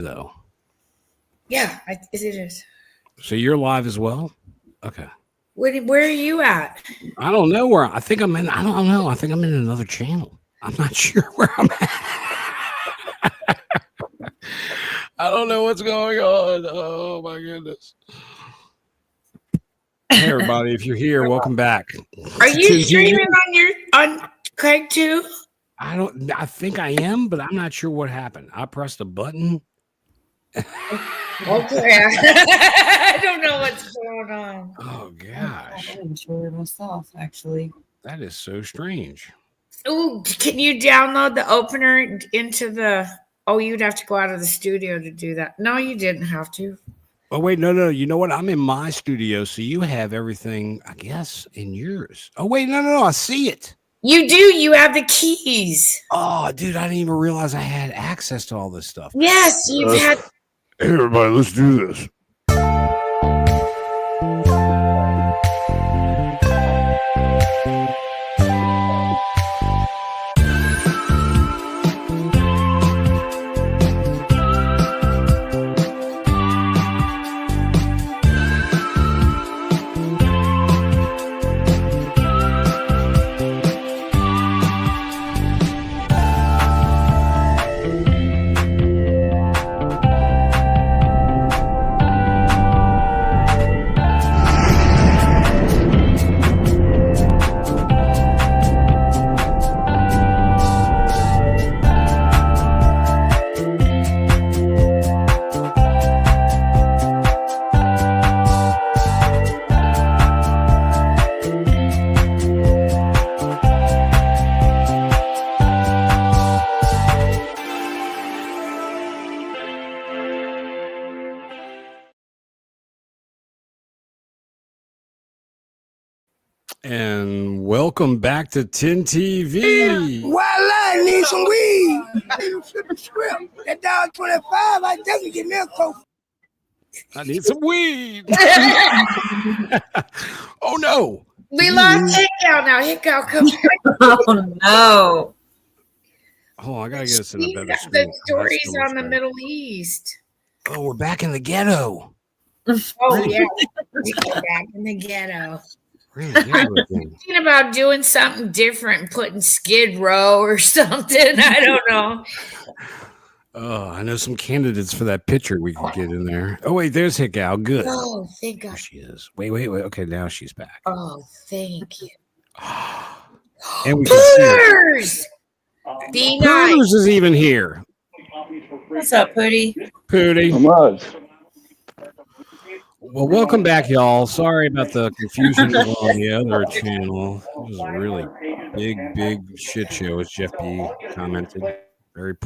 though. Yeah, it is. So you're live as well? Okay. Where are you at? I don't know where. I think I'm in. I don't know. I think I'm in another channel. I'm not sure where I'm at. I don't know what's going on. Oh my goodness. Hey everybody, if you're here, welcome back. Are you streaming on Craig too? I think I am, but I'm not sure what happened. I pressed a button. Okay. I don't know what's going on. Oh gosh. I'm sure myself, actually. That is so strange. Oh, can you download the opener into the? Oh, you'd have to go out of the studio to do that. No, you didn't have to. Oh wait, no. You know what? I'm in my studio, so you have everything, I guess, in yours. Oh wait, no. I see it. You do. You have the keys. Oh, dude, I didn't even realize I had access to all this stuff. Yes, you've had. Hey, everybody, let's do this. And welcome back to 10 TV. Well, I need some weed. That $1.25, I definitely get me a Coke. I need some weed. Oh no. We lost Hickow now. Hickow, come back. Oh no! Oh, I gotta get us in a better The screen. stories on the Middle East. Oh, we're back in the ghetto. Oh yeah, we're back in the ghetto. Really, everything. Thinking about doing something different and putting Skid Row or something. I don't know. Oh, I know some candidates for that picture we could get in there. Oh, wait, there's Hickow. Good. Oh, thank There God. she is. Wait. Okay, now she's back. Oh, thank you. And we can see her. Pooters! Be nice. Pooters is even here. What's up, Pootie? Pootie. How much? Well, welcome back, y'all. Sorry about the confusion on the other channel. It was a really big shit show, as Jeff B commented. Very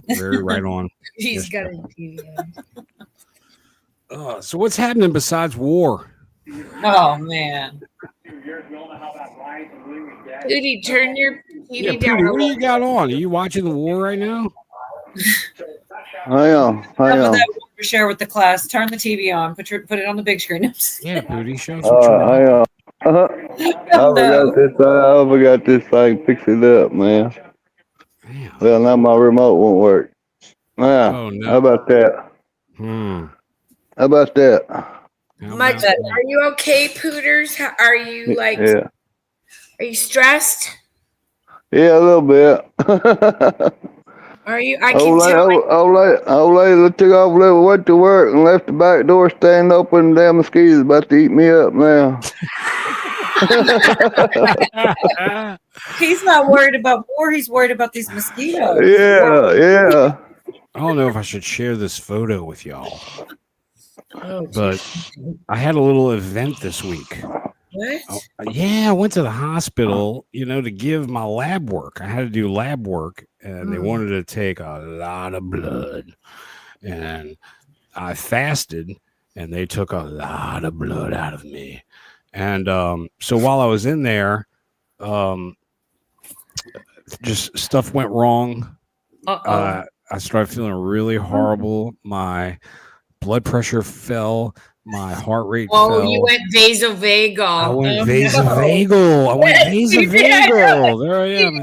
right on. He's got a TV. So what's happening besides war? Oh man! Duty, turn your Yeah, TV down. Pootie, what do you got on? Are you watching the war right now? I am. Enough of that to share with the class. Turn the TV on. Put it on the big screen. Yeah, Pootie, show some truth. I am. I forgot this thing. Fix it up, man. Damn. Well, now my remote won't work. Yeah. Oh, no. How about that? Hmm. How about that? How Much. about that? Are you okay, Pooters? Are you like? Yeah. Are you stressed? Yeah, a little bit. Are you? I can tell. Old lady took off, went to work, and left the back door standing open. Damn mosquitoes about to eat me up now. He's not worried about war. He's worried about these mosquitoes. Yeah. I don't know if I should share this photo with y'all, Oh, but I had a little event this week. what? Yeah, I went to the hospital, to give my lab work. I had to do lab work, and they wanted to take a lot of blood. And I fasted, and they took a lot of blood out of me. And so while I was in there, just stuff went wrong. I started feeling really horrible. My blood pressure fell. My heart rate fell. You went vasovagal. I went vasovagal. There I am.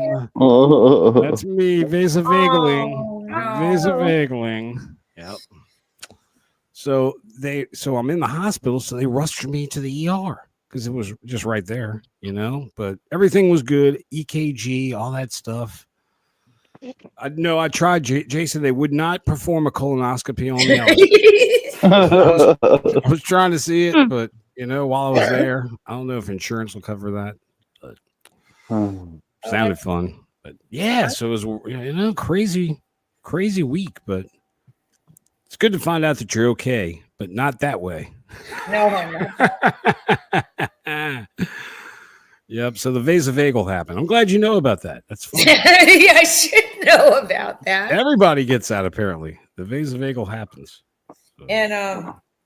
That's me, vasovagaling. Oh, no. Vasovagaling. Yep. So I'm in the hospital. So they rushed me to the ER because it was just right there, But everything was good. EKG, all that stuff. I tried, Jason. They would not perform a colonoscopy on me. I was trying to see it, but while I was there, I don't know if insurance will cover that. But sounded fun. But yeah, so it was crazy week, but it's good to find out that you're okay, but not that way. No, I'm not. Yep. So the vasovagal happened. I'm glad you know about that. That's fun. Yeah, I should know about that. Everybody gets that apparently. The vasovagal happens. So.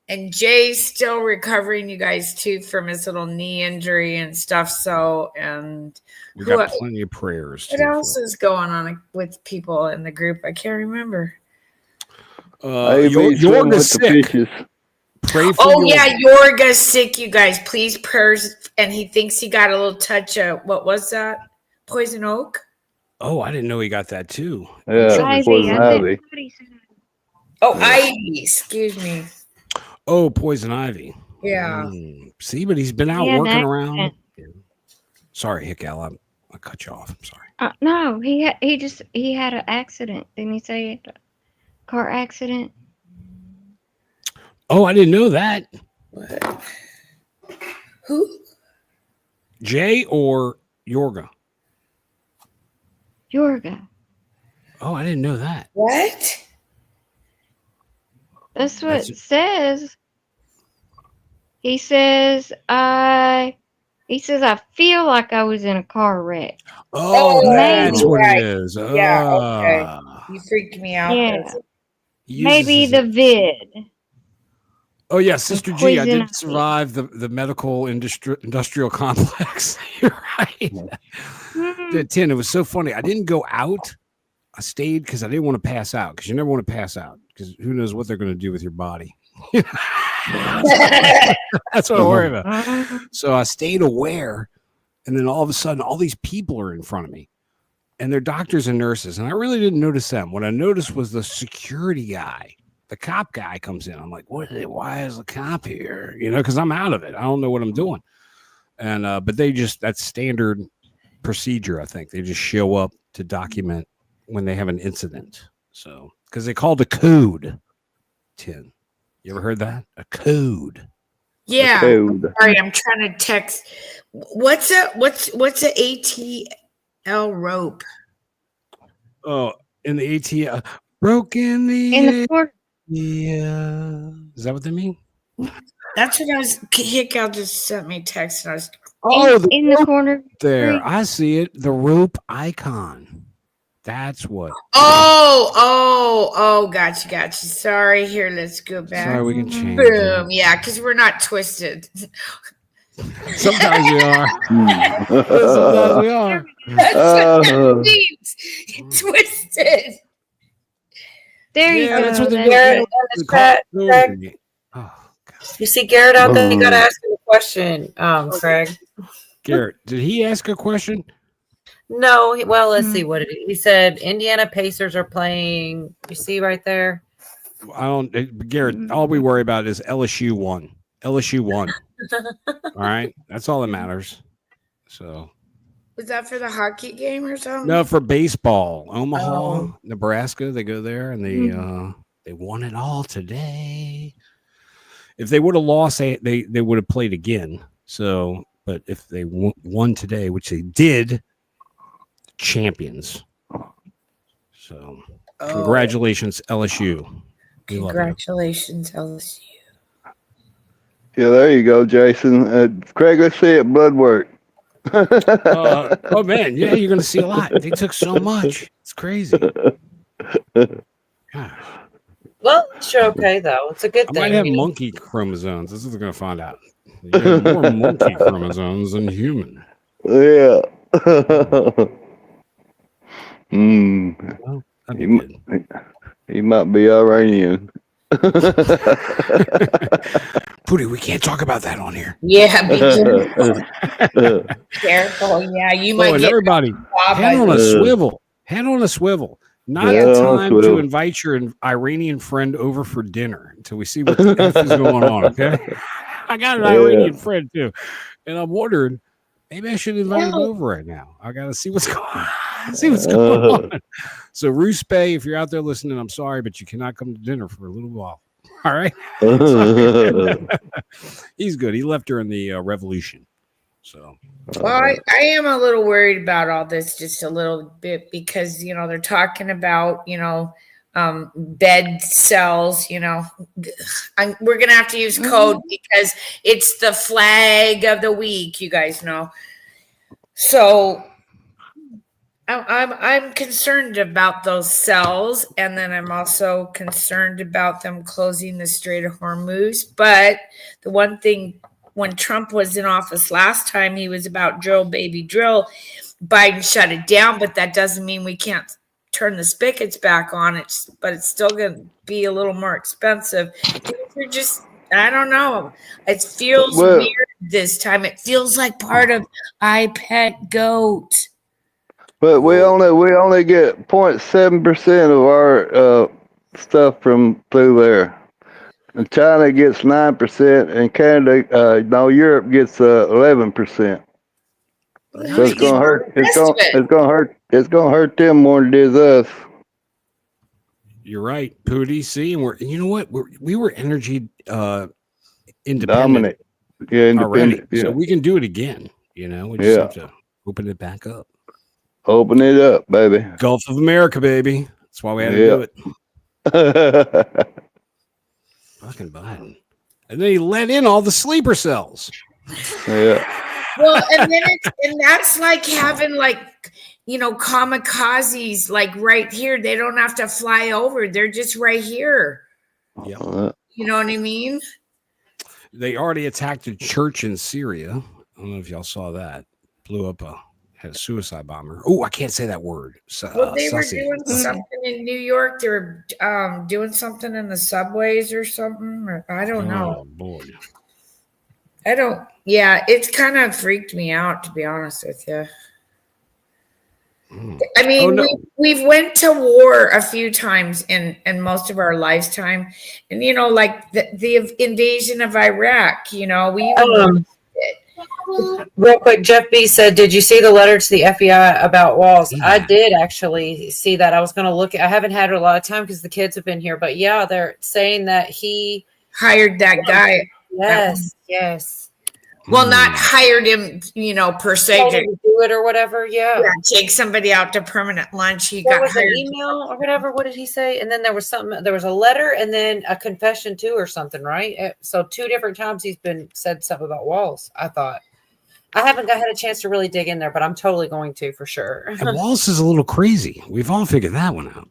And Jay's still recovering, you guys, too, from his little knee injury and stuff. So, and we got plenty of prayers. What else is going on with people in the group? I can't remember. Yorga's sick. Pray for Yorga's sick, you guys. Please prayers. And he thinks he got a little touch of, what was that? Poison oak? Oh, I didn't know he got that too. Yeah, poison ivy. Oh, ivy. Excuse me. Oh, poison ivy. Yeah. See, but he's been out working around. Yeah. Sorry, Hickel. I cut you off. I'm sorry. No, he had an accident. Didn't he say it? Car accident? Oh, I didn't know that. What? Who? Jay or Yorga? Yorga. Oh, I didn't know that. What? That's what it says. He says I feel like I was in a car wreck. Oh, that's what it is. Yeah, okay. You freaked me out. Yeah. Maybe the vid. Oh yeah, Sister G, I did survive the medical industrial complex. You're right. Tin, it was so funny. I didn't go out. I stayed because I didn't want to pass out, because you never want to pass out because who knows what they're going to do with your body. That's what I worry about. So I stayed aware, and then all of a sudden, all these people are in front of me, and they're doctors and nurses, and I really didn't notice them. What I noticed was the security guy. The cop guy comes in. I'm like, why is the cop here? Because I'm out of it. I don't know what I'm doing. And but that's standard procedure, I think. They just show up to document when they have an incident. So because they called a code. Tin. You ever heard that? A code. Yeah. Sorry, I'm trying to text. What's a ATL rope? Oh, in the ATL. Broken in the court. Yeah. Is that what they mean? That's what I was. Hickel just sent me a text, and I was. In the corner there. I see it. The rope icon. That's what. Oh, gotcha. Sorry. Here, let's go back. Sorry, we can change. Boom. Yeah, because we're not twisted. Sometimes we are. Sometimes we are. That's what it means. Twisted. There you go. That's what Garrett, Craig. You see Garrett out there? You got to ask him a question, Craig. Garrett, did he ask a question? No. Well, let's see. What did he said? Indiana Pacers are playing. You see right there? Garrett, all we worry about is LSU won. LSU won. All right. That's all that matters. So. Was that for the hockey game or something? No, for baseball. Omaha, Nebraska. They go there and they won it all today. If they would have lost, they would have played again. So, but if they won today, which they did, champions. So, congratulations, LSU. Congratulations, LSU. Yeah, there you go, Jason. Craig, let's see it. Blood work. Oh man, yeah, you're gonna see a lot. They took so much. It's crazy. Gosh. Well, sure, okay though. It's a good thing. I might have monkey chromosomes. This is what we're gonna find out. You have more monkey chromosomes than human. Yeah. Well, that'd be good. He might be Iranian. Pootie, we can't talk about that on here. Yeah, be careful. Yeah, you might and get everybody. Head on a swivel. Head on a swivel. Not Yeah, the that's time to well. invite your Iranian friend over for dinner until we see what the F is going on, okay? I got an Yeah. Iranian friend too, and I'm wondering maybe I should invite him Yeah. over right now. I got to see what's going on. See what's going on. So, Roos Bay, if you're out there listening, I'm sorry, but you cannot come to dinner for a little while. All right. He's good. He left during the revolution. So, Well, I am a little worried about all this, just a little bit, because they're talking about bed cells. We're gonna have to use code because it's the flag of the week. You guys know, so I'm concerned about those cells, and then I'm also concerned about them closing the Strait of Hormuz. But the one thing, when Trump was in office last time, he was about drill, baby, drill. Biden shut it down, but that doesn't mean we can't turn the spigots back on. But it's still going to be a little more expensive. We're just, I don't know. It feels weird this time. It feels like part of I Pet Goat. But we only get 0.7% of our stuff from through there. And China gets 9%, and Canada, Europe gets 11%. So it's gonna hurt. It's gonna hurt them more than it is us. you're right, Pootie. See, and you know what? We were energy independent. Dominant. Yeah, independent. Already. Yeah. So we can do it again. We just have to open it back up. Open it up, baby. Gulf of America, baby. That's why we had to do it. Fucking Biden. And then he let in all the sleeper cells. Yeah. Well, and that's like having kamikazes right here. They don't have to fly over. They're just right here. Yeah. You know what I mean? They already attacked a church in Syria. I don't know if y'all saw that. Blew up had a suicide bomber. Oh, I can't say that word. Well, they were doing something in New York. They were doing something in the subways or something. Or I don't know. Oh, boy. Yeah, it's kind of freaked me out, to be honest with you. I mean, we've went to war a few times in most of our lifetime. And, like the invasion of Iraq, we even real quick, Jeff B said, did you see the letter to the FBI about walls? Yeah. I did actually see that. I was going to look. I haven't had a lot of time because the kids have been here. But, yeah, they're saying that he hired that guy. Yes. Well, not hired him, per se to do it or whatever. Yeah, take somebody out to permanent lunch. He got hired. An email or whatever. What did he say? And then there was something. There was a letter and then a confession too, or something, right? So 2 different times he's said something about walls. I thought. I haven't had a chance to really dig in there, but I'm totally going to for sure. And Walls is a little crazy. We've all figured that one out.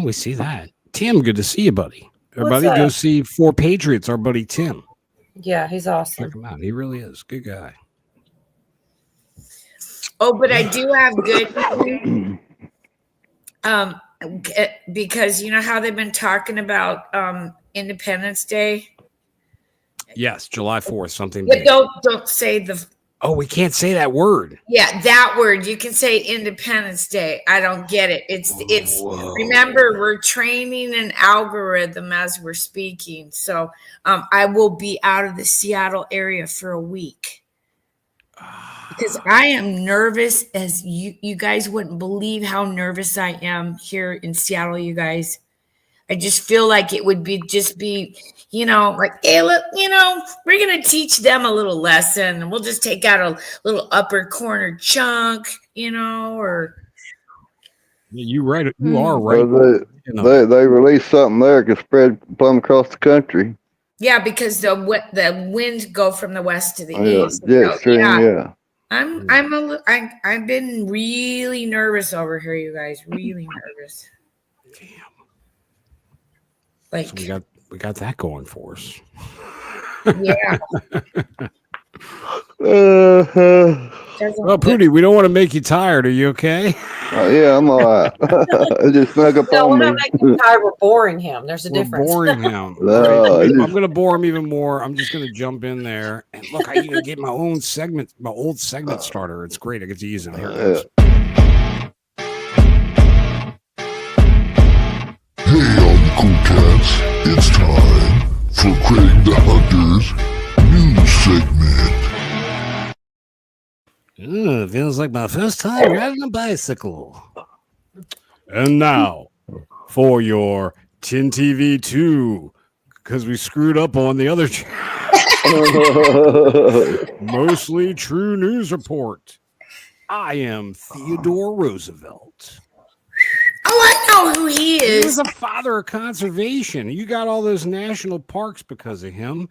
We see that. Tim, good to see you, buddy. Everybody go see 4 Patriots, our buddy Tim. Yeah, he's awesome. Check him out. He really is. Good guy. Oh, but I do have good because you know how they've been talking about Independence Day? Yes, July 4th, something but big. Don't say the we can't say that word. Yeah, that word. You can say Independence Day. I don't get it. It's remember, we're training an algorithm as we're speaking. So I will be out of the Seattle area for a week. Because I am nervous as you guys wouldn't believe how nervous I am here in Seattle, you guys. I just feel like it would be, like, hey, look, we're going to teach them a little lesson and we'll just take out a little upper corner chunk, or. You right. You are right. They release something there that can spread plumb across the country. Yeah, because the winds go from the west to the east. Yeah. I've been really nervous over here, you guys. Really nervous. Damn. Like so we got that going for us. Yeah. Well, Pootie, we don't want to make you tired. Are you okay? Yeah, I'm all right. I just snuck up on me. We're not making him tired. We're boring him. There's a difference. Boring him. Right. I'm going to bore him even more. I'm just going to jump in there. And look, I even get my own segment, my old segment starter. It's great. I get to use it. Here it goes. cool cats, it's time for Craig the Hunter's news segment. Feels like my first time riding a bicycle. And now, for your Tin TV 2, because we screwed up on the other mostly true news report. I am Theodore Roosevelt. Oh, I know who he He was is. a father of conservation. You got all those national parks because of him.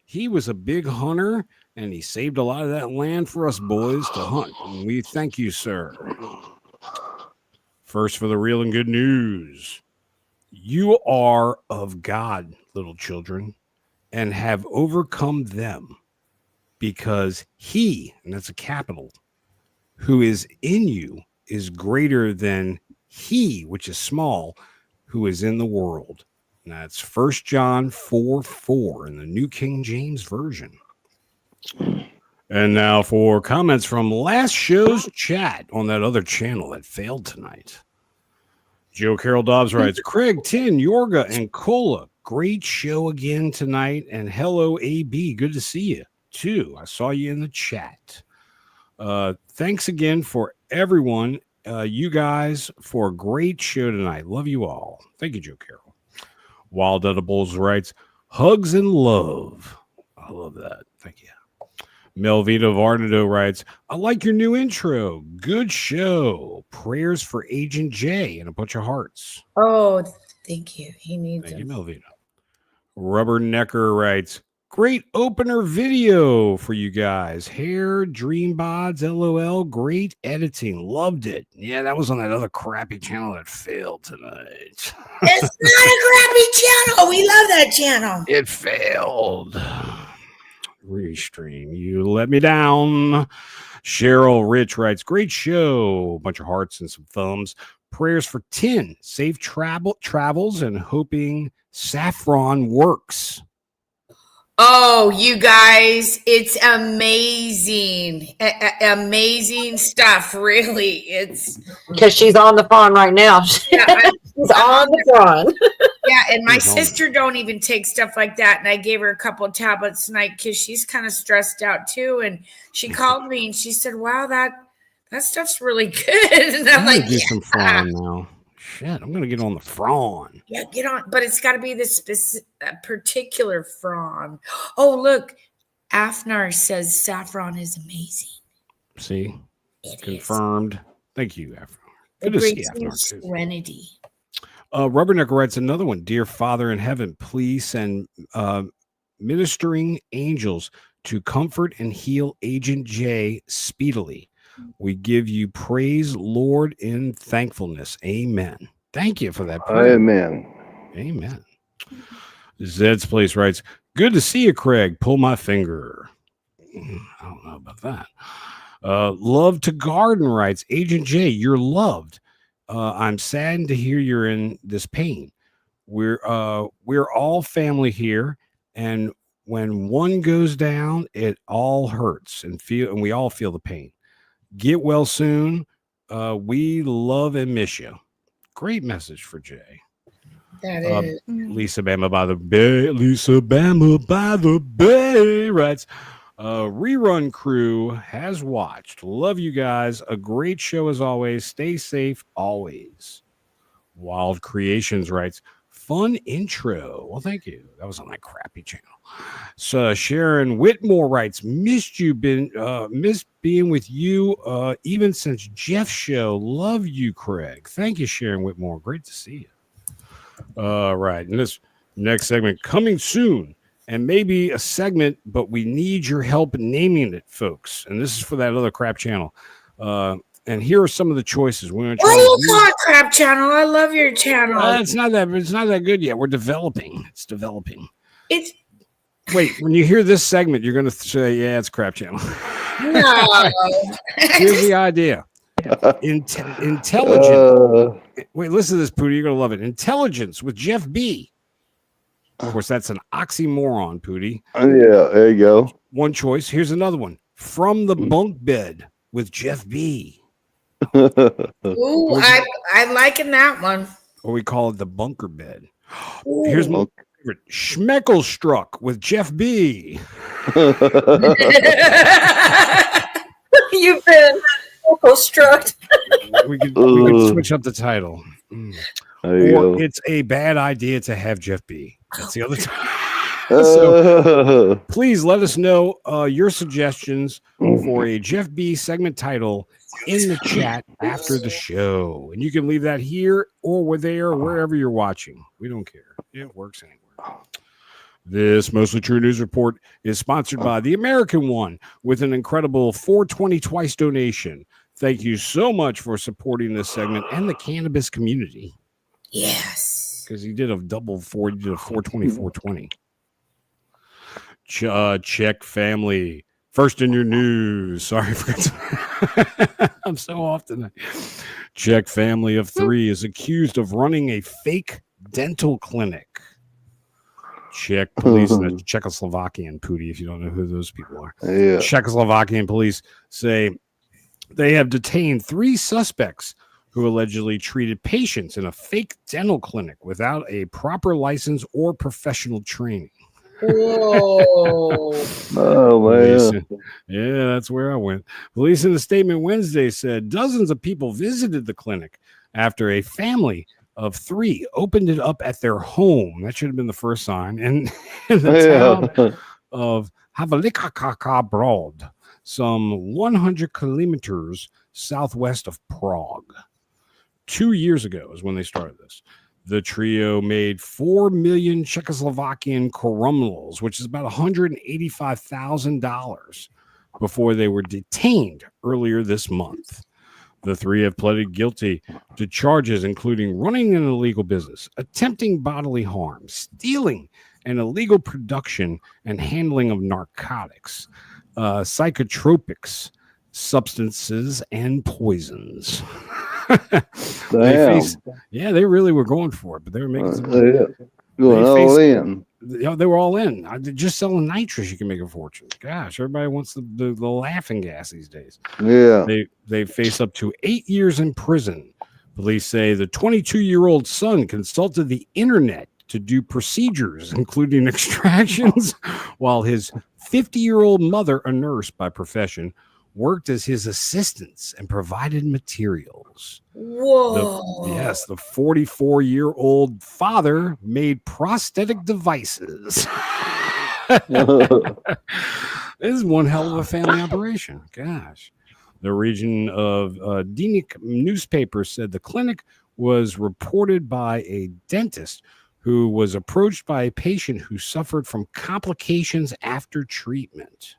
He was a big hunter, and he saved a lot of that land for us boys to hunt. And we thank you, sir. First, for the real and good news. You are of God, little children, and have overcome them, because he, and that's a capital, who is in you is greater than he, which is small, who is in the world. And that's 1 John 4:4 in the New King James Version. And now for comments from last show's chat on that other channel that failed tonight. Joe Carroll Dobbs writes, Craig, Tin, Yorga, and Cola, great show again tonight. And hello, AB, good to see you too. I saw you in the chat. Thanks again for everyone, you guys, for a great show tonight. Love you all. Thank you, Joe Carroll. Wild Edibles writes, hugs and love. I love that. Thank you. Melvita Varnado writes, I like your new intro. Good show. Prayers for Agent J and a bunch of hearts. Oh, thank you. He needs Thank you, them. Melvita. Rubber Necker writes, great opener video for you guys. Hair, dream bods, LOL. Great editing. Loved it. Yeah, that was on that other crappy channel that failed tonight. It's not a crappy channel. We love that channel. It failed. Restream. You let me down. Cheryl Rich writes, great show. A bunch of hearts and some thumbs. Prayers for Tin. Safe travels and hoping Saffron works. Oh, you guys, it's amazing. Amazing stuff, really. It's Because she's on the phone right now. yeah, She's on the phone. yeah, and my She's on sister don't even take stuff like that. And I gave her a couple of tablets tonight because she's kind of stressed out too. And she called me and she said, wow, that stuff's really good. And I'm I'm like, gonna do some Fron now. Shit, I'm gonna get on the Fron. yeah, get on, but it's got to be this particular Fron. Oh, look, Afnar says Saffron is amazing. See, It is. confirmed. Thank you, Afron. It Good to see brings me Afron too. serenity. Rubberneck writes another one. Dear Father in heaven, please send ministering angels to comfort and heal Agent J speedily. We give you praise, Lord, in thankfulness. Amen. Thank you for that prayer. Amen. Amen. Zed's Place writes, good to see you, Craig. Pull my finger. I don't know about that. Love to Garden writes, Agent J, you're loved. I'm saddened to hear you're in this pain. We're all family here, and when one goes down, it all hurts and we all feel the pain. Get well soon. We love and miss you. Great message for Jay. That is. Lisa Bama by the Bay. Lisa Bama by the Bay writes, rerun crew has watched. Love you guys. A great show as always. Stay safe always. Wild Creations writes, fun intro. Well, thank you. That was on that crappy channel. So Sharon Whitmore writes, missed being with you even since Jeff's show. Love you, Craig. Thank you, Sharon Whitmore. Great to see you. Right. And this next segment coming soon. And maybe a segment, but we need your help naming it, folks. And this is for that other crap channel. And here are some of the choices. We're going to Why do you call it crap channel? I love your channel. It's not that good yet. We're developing. It's developing. It's Wait, when you hear this segment, you're going to say, yeah, it's crap channel. no. Here's the idea. Intelligent. Wait, listen to this, Pootie. You're going to love it. Intelligence with Jeff B. Of course, that's an oxymoron, Pootie. Yeah, there you go. One choice. Here's another one. From the Bunk Bed with Jeff B. Ooh, I liking that one. Or we call it the bunker bed. Here's my favorite. Schmeckelstruck with Jeff B. You've been struck. We could switch up the title. There you Or go. it's a bad idea to have Jeff B. That's the other time. So please let us know your suggestions for a Jeff B segment title in the chat after the show. And you can leave that here or there or wherever you're watching. We don't care. It works anywhere. This Mostly True News Report is sponsored by The American One with an incredible 420 twice donation. Thank you so much for supporting this segment and the cannabis community. Yes. Because he did a double 4, he did a 420, 420. Check family. First in your news. Sorry, I forgot. I'm so off tonight. Czech family of 3 is accused of running a fake dental clinic. Czech police, that's Czechoslovakian, Pootie, if you don't know who those people are. Yeah. Czechoslovakian police say they have detained 3 suspects who allegedly treated patients in a fake dental clinic without a proper license or professional training. Whoa. Oh, man. Yeah, that's where I went. Police in a statement Wednesday said dozens of people visited the clinic after a family of 3 opened it up at their home. That should have been the first sign. And in the town of Havelikaka Broad, some 100 kilometers southwest of Prague. 2 years ago is when they started this. The trio made 4 million Czechoslovakian korunals, which is about $185,000, before they were detained earlier this month. The 3 have pleaded guilty to charges including running an illegal business, attempting bodily harm, stealing and illegal production and handling of narcotics, psychotropics, substances, and poisons. They really were going for it, but they were making some going all in. They were all in. Just selling nitrous, you can make a fortune. Gosh, everybody wants the laughing gas these days. Yeah. They face up to 8 years in prison. Police say the 22-year-old son consulted the internet to do procedures, including extractions, while his 50-year-old mother, a nurse by profession, worked as his assistants and provided materials. Whoa. The 44-year-old father made prosthetic devices. This is one hell of a family operation. Gosh. The region of Dinik newspaper said the clinic was reported by a dentist who was approached by a patient who suffered from complications after treatment.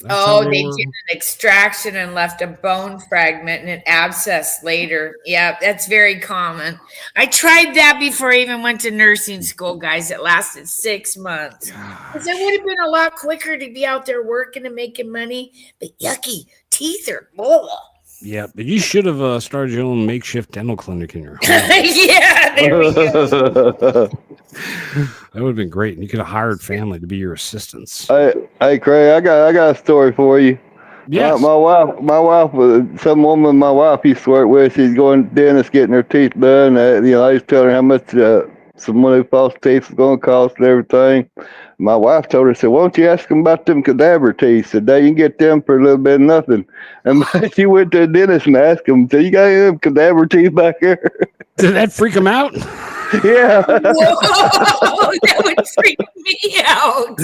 They did an extraction and left a bone fragment and an abscess later. Yeah, that's very common. I tried that before I even went to nursing school, guys. It lasted 6 months. Because it would have been a lot quicker to be out there working and making money. But yucky, teeth are blah. Yeah, but you should have started your own makeshift dental clinic in your home. Yeah, there we go. That would have been great. And you could have hired family to be your assistants. Hey, Craig, I got a story for you. Yes. My wife, some woman my wife used to work with, she's going to the dentist getting her teeth done. I was telling her how much some new false teeth was going to cost and everything. My wife told her, said, why don't you ask them about them cadaver teeth? Said, you can get them for a little bit of nothing. And she went to the dentist and asked him, so you got any cadaver teeth back here? Did that freak him out? Yeah. Whoa, that would freak me out.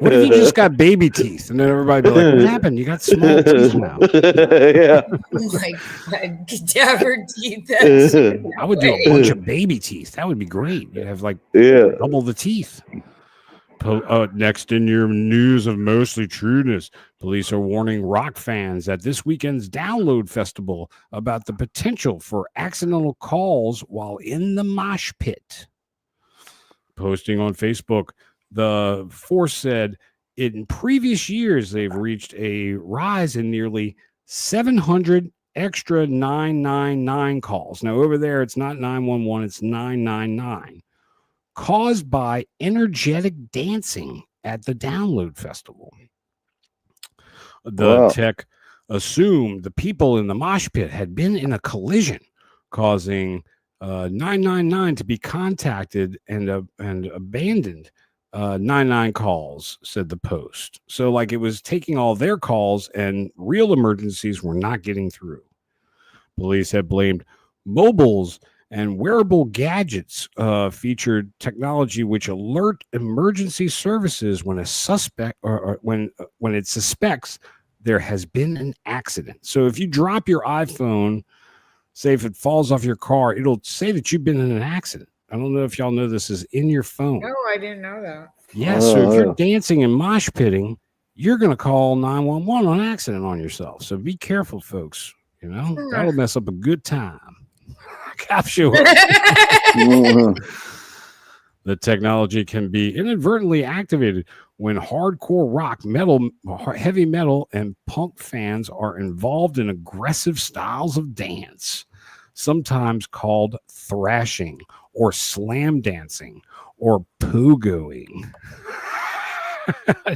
What if you just got baby teeth? And then everybody be like, what happened? You got small teeth now. Yeah. Oh my God, cadaver teeth. That's I would do a bunch of baby teeth. That would be great. You'd have like double the teeth. Next in your news of Mostly Trueness, police are warning rock fans at this weekend's Download Festival about the potential for accidental calls while in the mosh pit. Posting on Facebook, the force said in previous years they've reached a rise in nearly 700 extra 999 calls. Now over there, it's not 911, it's 999. Caused by energetic dancing at the Download Festival. The tech assumed the people in the mosh pit had been in a collision, causing 999 to be contacted and abandoned 99 calls, said the Post. So, like, it was taking all their calls and real emergencies were not getting through. Police have blamed mobiles and wearable gadgets featured technology which alert emergency services when a suspect or when it suspects there has been an accident. So if you drop your iPhone, say if it falls off your car, it'll say that you've been in an accident. I don't know if y'all know this is in your phone. No, I didn't know that. Yeah, so if you're dancing and mosh pitting, you're going to call 911 on accident on yourself. So be careful, folks. You know, that'll mess up a good time. I'm sure. The technology can be inadvertently activated when hardcore rock, metal, heavy metal, and punk fans are involved in aggressive styles of dance, sometimes called thrashing or slam dancing or pogoing.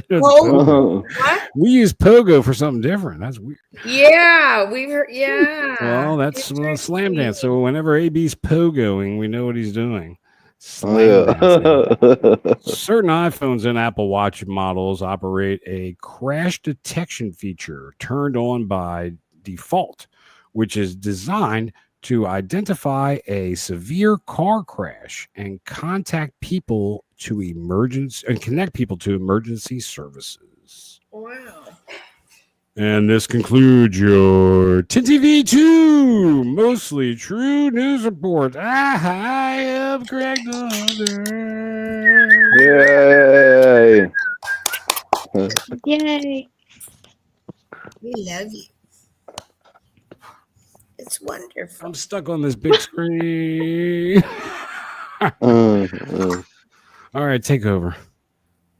What? We use pogo for something different. That's weird. Yeah, we've heard. Yeah. Well, that's slam dance. So whenever AB's pogoing, we know what he's doing. Certain iPhones and Apple Watch models operate a crash detection feature turned on by default, which is designed to identify a severe car crash and connect people to emergency services. Wow. And this concludes your TV2 Mostly True News Report. I am Craig Yay! Yay. We love you. It's wonderful. I'm stuck on this big screen. All right, take over.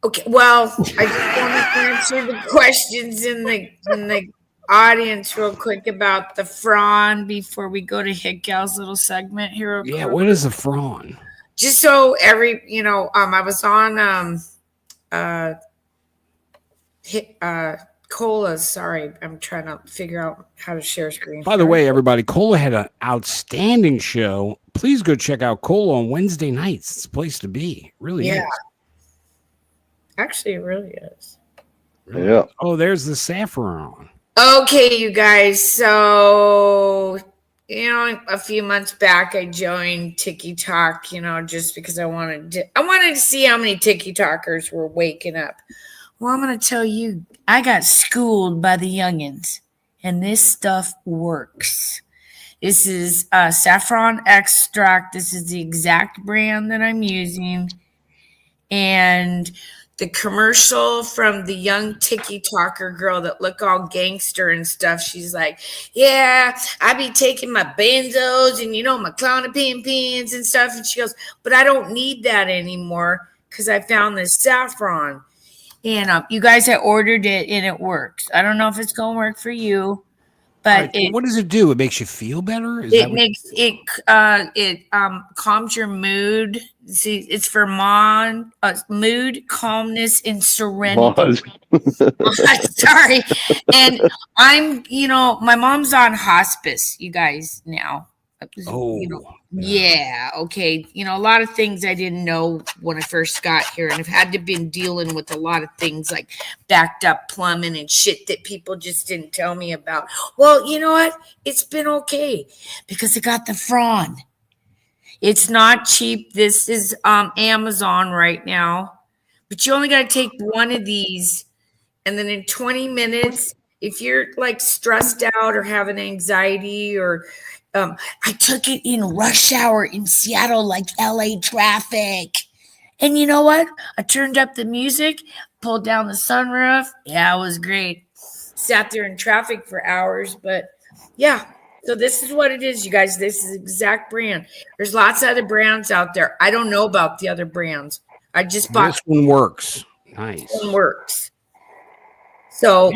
Okay, well, I just want to answer the questions in the audience real quick about the Fron before we go to Hickel's little segment here. Yeah, what is a Fron? Just so I was on Cola's. Sorry, I'm trying to figure out how to share screen. By the way, everybody, Cola had an outstanding show. Please go check out Cola on Wednesday nights. It's a place to be. It really is. Actually, it really is. Yeah. Oh, there's the Saffron. Okay, you guys. So, a few months back, I joined TikTok. Just because I wanted to see how many TikTokers were waking up. Well, I'm going to tell you, I got schooled by the youngins, and this stuff works. This is Saffron extract. This is the exact brand that I'm using. And the commercial from the young TikToker girl that look all gangster and stuff. She's like, yeah, I be taking my benzos and, my Klonopin pins and stuff. And she goes, but I don't need that anymore because I found this Saffron. And you guys have ordered it and it works. I don't know if it's going to work for you. But what does it do? It makes you feel better? It calms your mood. See, it's for mood, calmness, and serenity. Sorry. And my mom's on hospice, you guys, now. Yeah. Okay. A lot of things I didn't know when I first got here, and I've had to been dealing with a lot of things like backed up plumbing and shit that people just didn't tell me about. Well, you know what? It's been okay because I got the Fron. It's not cheap. This is Amazon right now, but you only got to take one of these, and then in 20 minutes, if you're like stressed out or having anxiety or I took it in rush hour in Seattle, like LA traffic. And you know what? I turned up the music, pulled down the sunroof. Yeah, it was great. Sat there in traffic for hours, but yeah. So this is what it is, you guys. This is the exact brand. There's lots of other brands out there. I don't know about the other brands. I just bought this one. Works. Nice. One works. So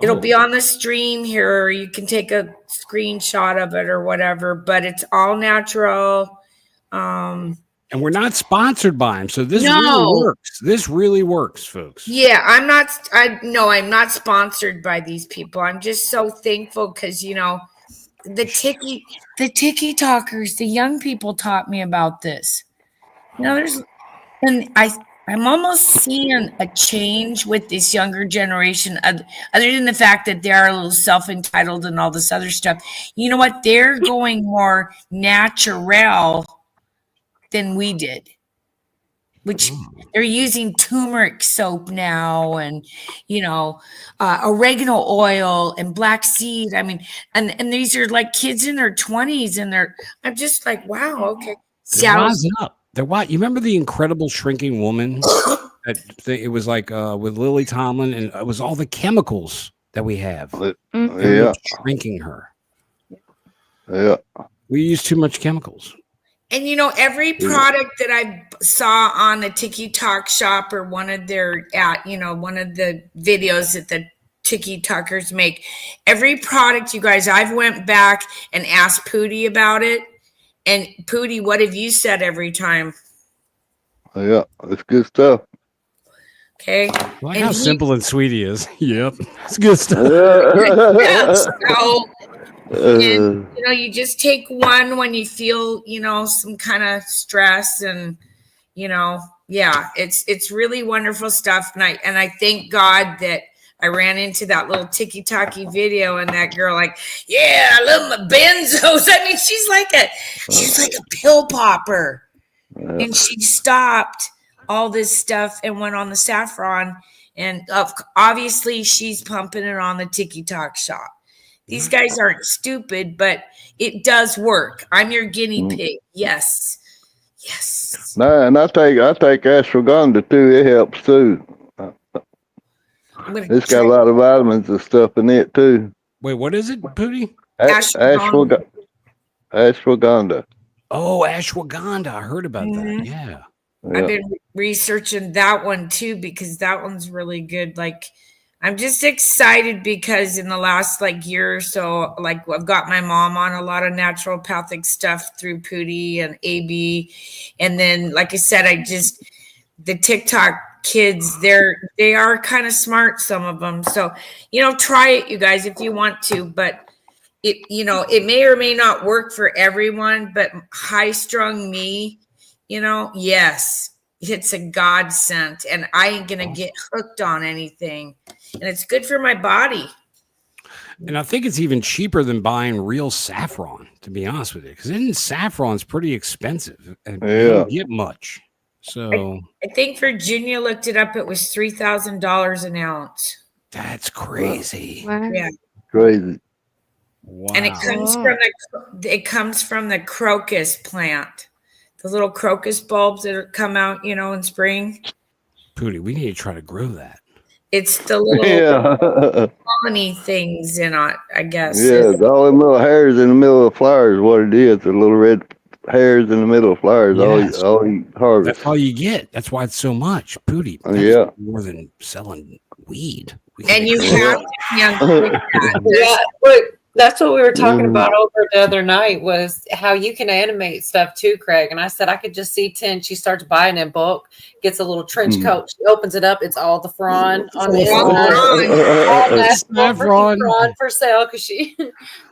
it'll be on the stream here, or you can take a screenshot of it or whatever, but it's all natural. And we're not sponsored by them, so this really works. This really works, folks. Yeah, I'm not sponsored by these people. I'm just so thankful because, the tiki talkers, the young people taught me about this. I'm almost seeing a change with this younger generation, other than the fact that they are a little self-entitled and all this other stuff. You know what? They're going more natural than we did, which they're using turmeric soap now, and oregano oil and black seed. I mean, and these are like kids in their 20s, and I'm just like, wow, okay. They're rising up. You remember the Incredible Shrinking Woman? It was like with Lily Tomlin, and it was all the chemicals that we have. Yeah, shrinking her. Yeah, we use too much chemicals. And every product that I saw on the TikTok shop or one of their one of the videos that the TikTokers make, every product, you guys, I've went back and asked Pootie about it. And Pootie, what have you said every time? Yeah, it's good stuff. Okay. I like how simple and sweet he is. Yep. It's good stuff. And, you just take one when you feel, some kind of stress, and, it's really wonderful stuff. And I thank God that I ran into that little tiki-taki video, and that girl like, yeah, I love my benzos. I mean, she's like a pill popper. And she stopped all this stuff and went on the Saffron. And obviously she's pumping it on the TikTok shop. These guys aren't stupid, but it does work. I'm your guinea pig. Yes. No, and I take ashwagandha too. It helps too. It's got a lot of vitamins and stuff in it too. Wait, what is it, Pootie? Ashwagandha. Oh, ashwagandha. I heard about that. Yeah. I've been researching that one too, because that one's really good. Like, I'm just excited because in the last year or so, I've got my mom on a lot of naturopathic stuff through Pootie and AB. And then, like I said, the TikTok kids, they are kind of smart, some of them. So, try it, you guys, if you want to, but it may or may not work for everyone, but high strung me, yes, it's a godsend, and I ain't going to get hooked on anything, and it's good for my body. And I think it's even cheaper than buying real saffron, to be honest with you, because saffron's pretty expensive and you don't get much. So I think Virginia looked it up. It was $3,000 an ounce. That's crazy. Wow. Yeah, crazy. Wow. And it comes from the crocus plant, the little crocus bulbs that come out, in spring. Pootie, we need to try to grow that. It's the little colony things in it, I guess. Yeah, all the little hairs in the middle of flowers. What it is, the little red hairs in the middle of flowers. Yes. All you harvest. That's all you get. That's why it's so much, Pootie. Yeah, more than selling weed. And you have that's what we were talking about over the other night, was how you can animate stuff too, Craig. And I said I could just see Tin. She starts buying in bulk, gets a little trench coat, she opens it up, it's all the Saffron on the Saffron for sale. Because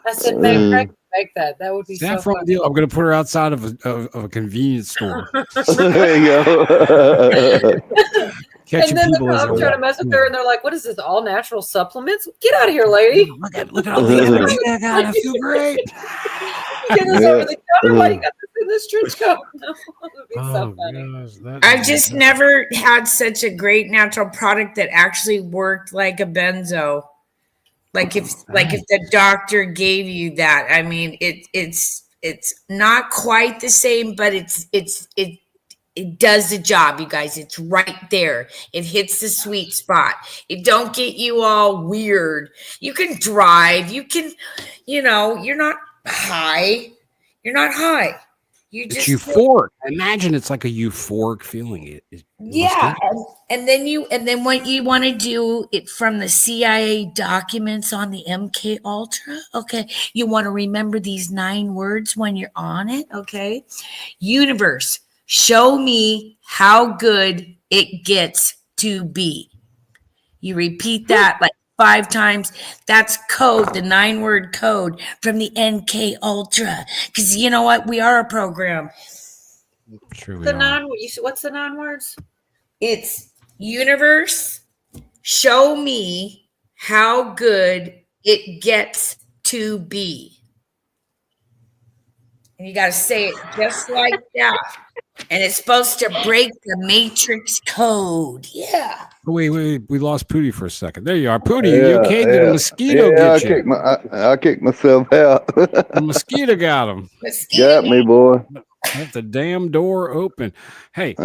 I said, man, Craig, make that. That would be Saffron so fun. deal. I'm going to put her outside of a convenience store. There you go. And then the dogs try to mess with her, and they're like, "What is this? All natural supplements? Get out of here, lady!" Look at all the energy I got. I feel great. Get this over the counter. Why you got this in this trench coat? It would be so funny. I've just never had such a great natural product that actually worked like a benzo. Like if the doctor gave you that, I mean, it's not quite the same, but it does the job, you guys. It's right there. It hits the sweet spot. It don't get you all weird. You can drive. You can, you're not high. You're not high. It's euphoric. Imagine it's like a euphoric feeling. And then what you want to do it from the CIA documents on the MK Ultra. Okay, you want to remember these 9 words when you're on it. Okay, universe, show me how good it gets to be. You repeat that like 5 times. That's code, the 9-word code from the NK Ultra. Because you know what? We are a program. Sure we The are. 9. What's the 9 words? It's universe, show me how good it gets to be. And you got to say it just like that. And it's supposed to break the matrix code. Yeah. Oh, wait, we lost Pootie for a second. There you are. Pootie, you okay? Did a mosquito I get you? I kicked myself out. A mosquito got him. Mosquito. Got me, boy. Left the damn door open. Hey,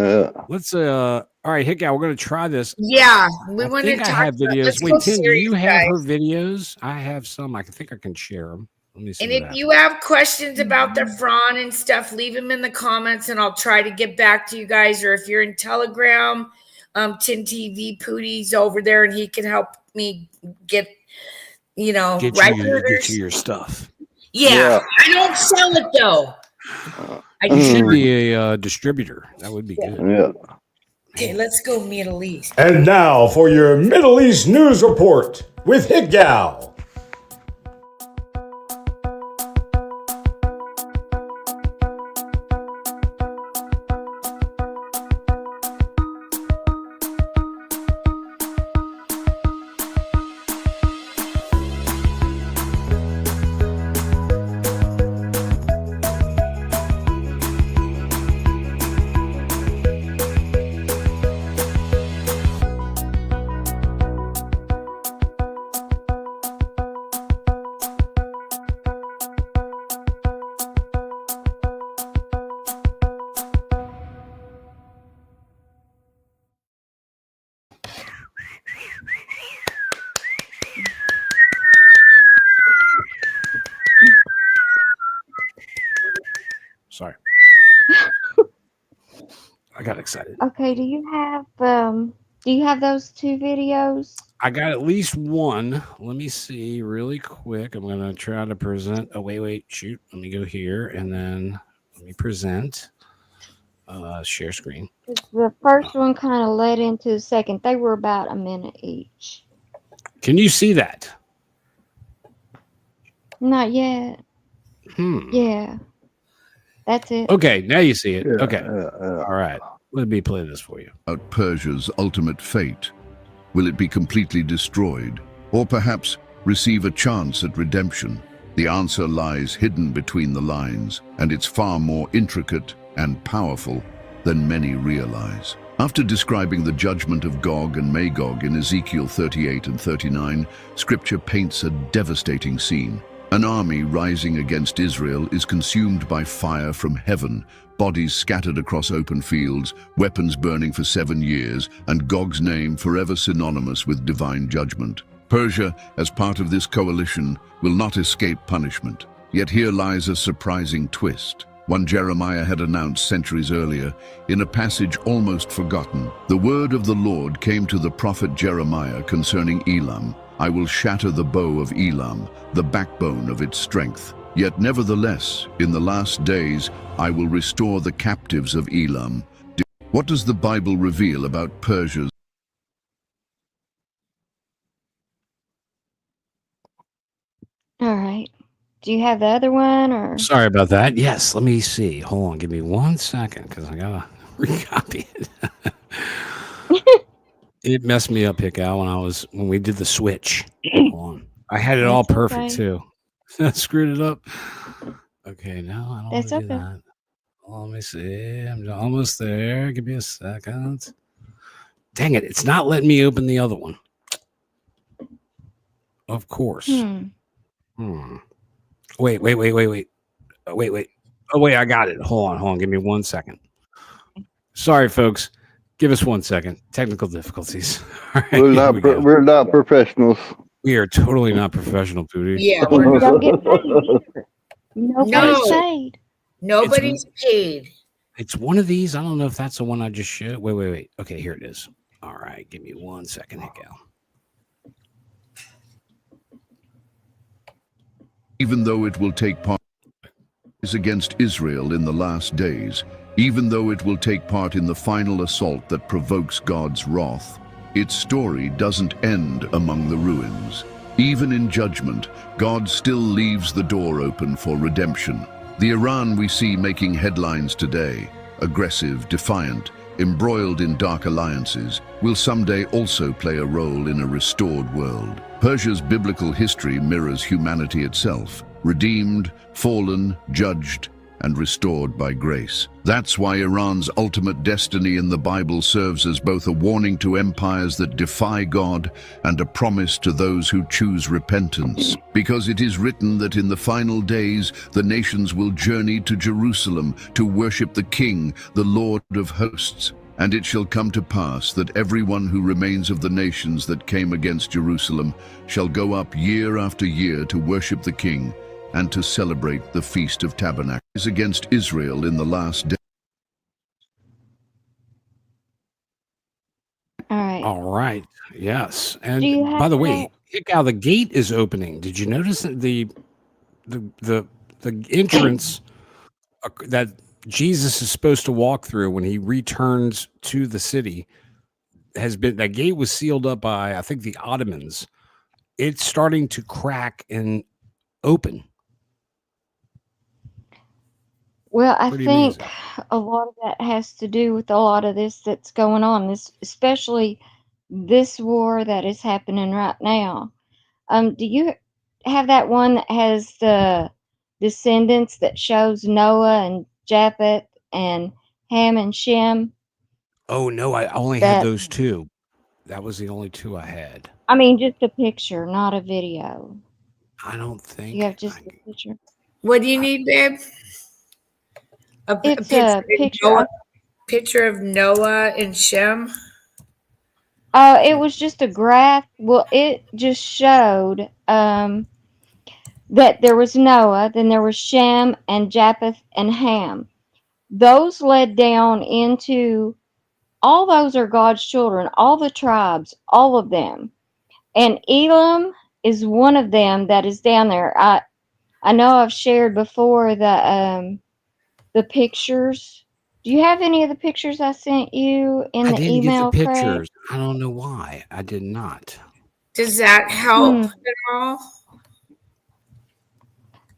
let's all right, Hickow, we're gonna try this. Yeah, we I want to think I talk have about, videos. let's Wait, go Tim, do serious, you have her guys. videos? I have some. I think I can share them. Let me see. And what if happens. you have questions about the Fron and stuff, leave them in the comments and I'll try to get back to you guys. Or if you're in Telegram, Tin TV Pootie's over there and he can help me get get you your stuff. Yeah, I don't sell it though. You should be a distributor. That would be good. Yeah. Okay, let's go Middle East. And now for your Middle East news report with Hit Gal. Sorry. I got excited. Okay, do you have those 2 videos? I got at least one. Let me see really quick. I'm gonna try to present. Oh, wait, shoot. Let me go here and then let me present. Share screen. The first one kind of led into the second. They were about a minute each. Can you see that? Not yet. Yeah. That's it. Okay, now you see it. Yeah, Okay. All right. Let me play this for you. About Persia's ultimate fate? Will it be completely destroyed, or perhaps receive a chance at redemption? The answer lies hidden between the lines, and it's far more intricate and powerful than many realize. After describing the judgment of Gog and Magog in Ezekiel 38 and 39, Scripture paints a devastating scene. An army rising against Israel is consumed by fire from heaven, bodies scattered across open fields, weapons burning for 7 years, and Gog's name forever synonymous with divine judgment. Persia, as part of this coalition, will not escape punishment. Yet here lies a surprising twist, one Jeremiah had announced centuries earlier, in a passage almost forgotten. The word of the Lord came to the prophet Jeremiah concerning Elam. I will shatter the bow of Elam, the backbone of its strength. Yet nevertheless, in the last days, I will restore the captives of Elam. What does the Bible reveal about Persia's? All right. Do you have the other one or? Sorry about that. Yes, let me see. Hold on. Give me 1 second because I got to recopy it. It messed me up, Hickow, when we did the switch. Hold on. I had it all perfect, too. I screwed it up. Okay, no, I don't want to do that. Let me see. I'm almost there. Give me a second. Dang it. It's not letting me open the other one. Of course. Wait. Oh, wait, I got it. Hold on. Give me 1 second. Sorry, folks. Give us 1 second. Technical difficulties. All right, we're not professionals. We are totally not professional, Pootie. Yeah, We don't get paid either. Nobody's paid. Nobody's paid. It's one of these. I don't know if that's the one I just showed. Wait. Okay, here it is. All right, give me 1 second, Hickow. Even though it will take part against Israel in the last days, even though it will take part in the final assault that provokes God's wrath, its story doesn't end among the ruins. Even in judgment, God still leaves the door open for redemption. The Iran we see making headlines today, aggressive, defiant, embroiled in dark alliances, will someday also play a role in a restored world. Persia's biblical history mirrors humanity itself, redeemed, fallen, judged, and restored by grace. That's why Iran's ultimate destiny in the Bible serves as both a warning to empires that defy God and a promise to those who choose repentance. Because it is written that in the final days the nations will journey to Jerusalem to worship the King, the Lord of hosts. And it shall come to pass that everyone who remains of the nations that came against Jerusalem shall go up year after year to worship the King, and to celebrate the Feast of Tabernacles against Israel in the last day. All right. All right. Yes. Do you And by have the that? way, now the gate is opening. Did you notice that the entrance that Jesus is supposed to walk through when he returns to the city that gate was sealed up by, I think, the Ottomans. It's starting to crack and open. Well, I Pretty think amazing. a lot of that has to do with a lot of this that's going on. This, especially this war that is happening right now. Do you have that one that has the descendants that shows Noah and Japheth and Ham and Shem? Oh no, I only had That those two. That was the only two I had. I mean, just a picture, not a video. I don't You think have just a picture. What do you need, babe? It's a picture. Picture of Noah and Shem. It was just a graph. Well, it just showed that there was Noah, then there was Shem and Japheth and Ham. Those led down into all those are God's children, all the tribes, all of them. And Elam is one of them that is down there. I know I've shared before the pictures. Do you have any of the pictures I sent you in I the didn't get the email, Craig? pictures. I don't know why. I did not. Does that help at all?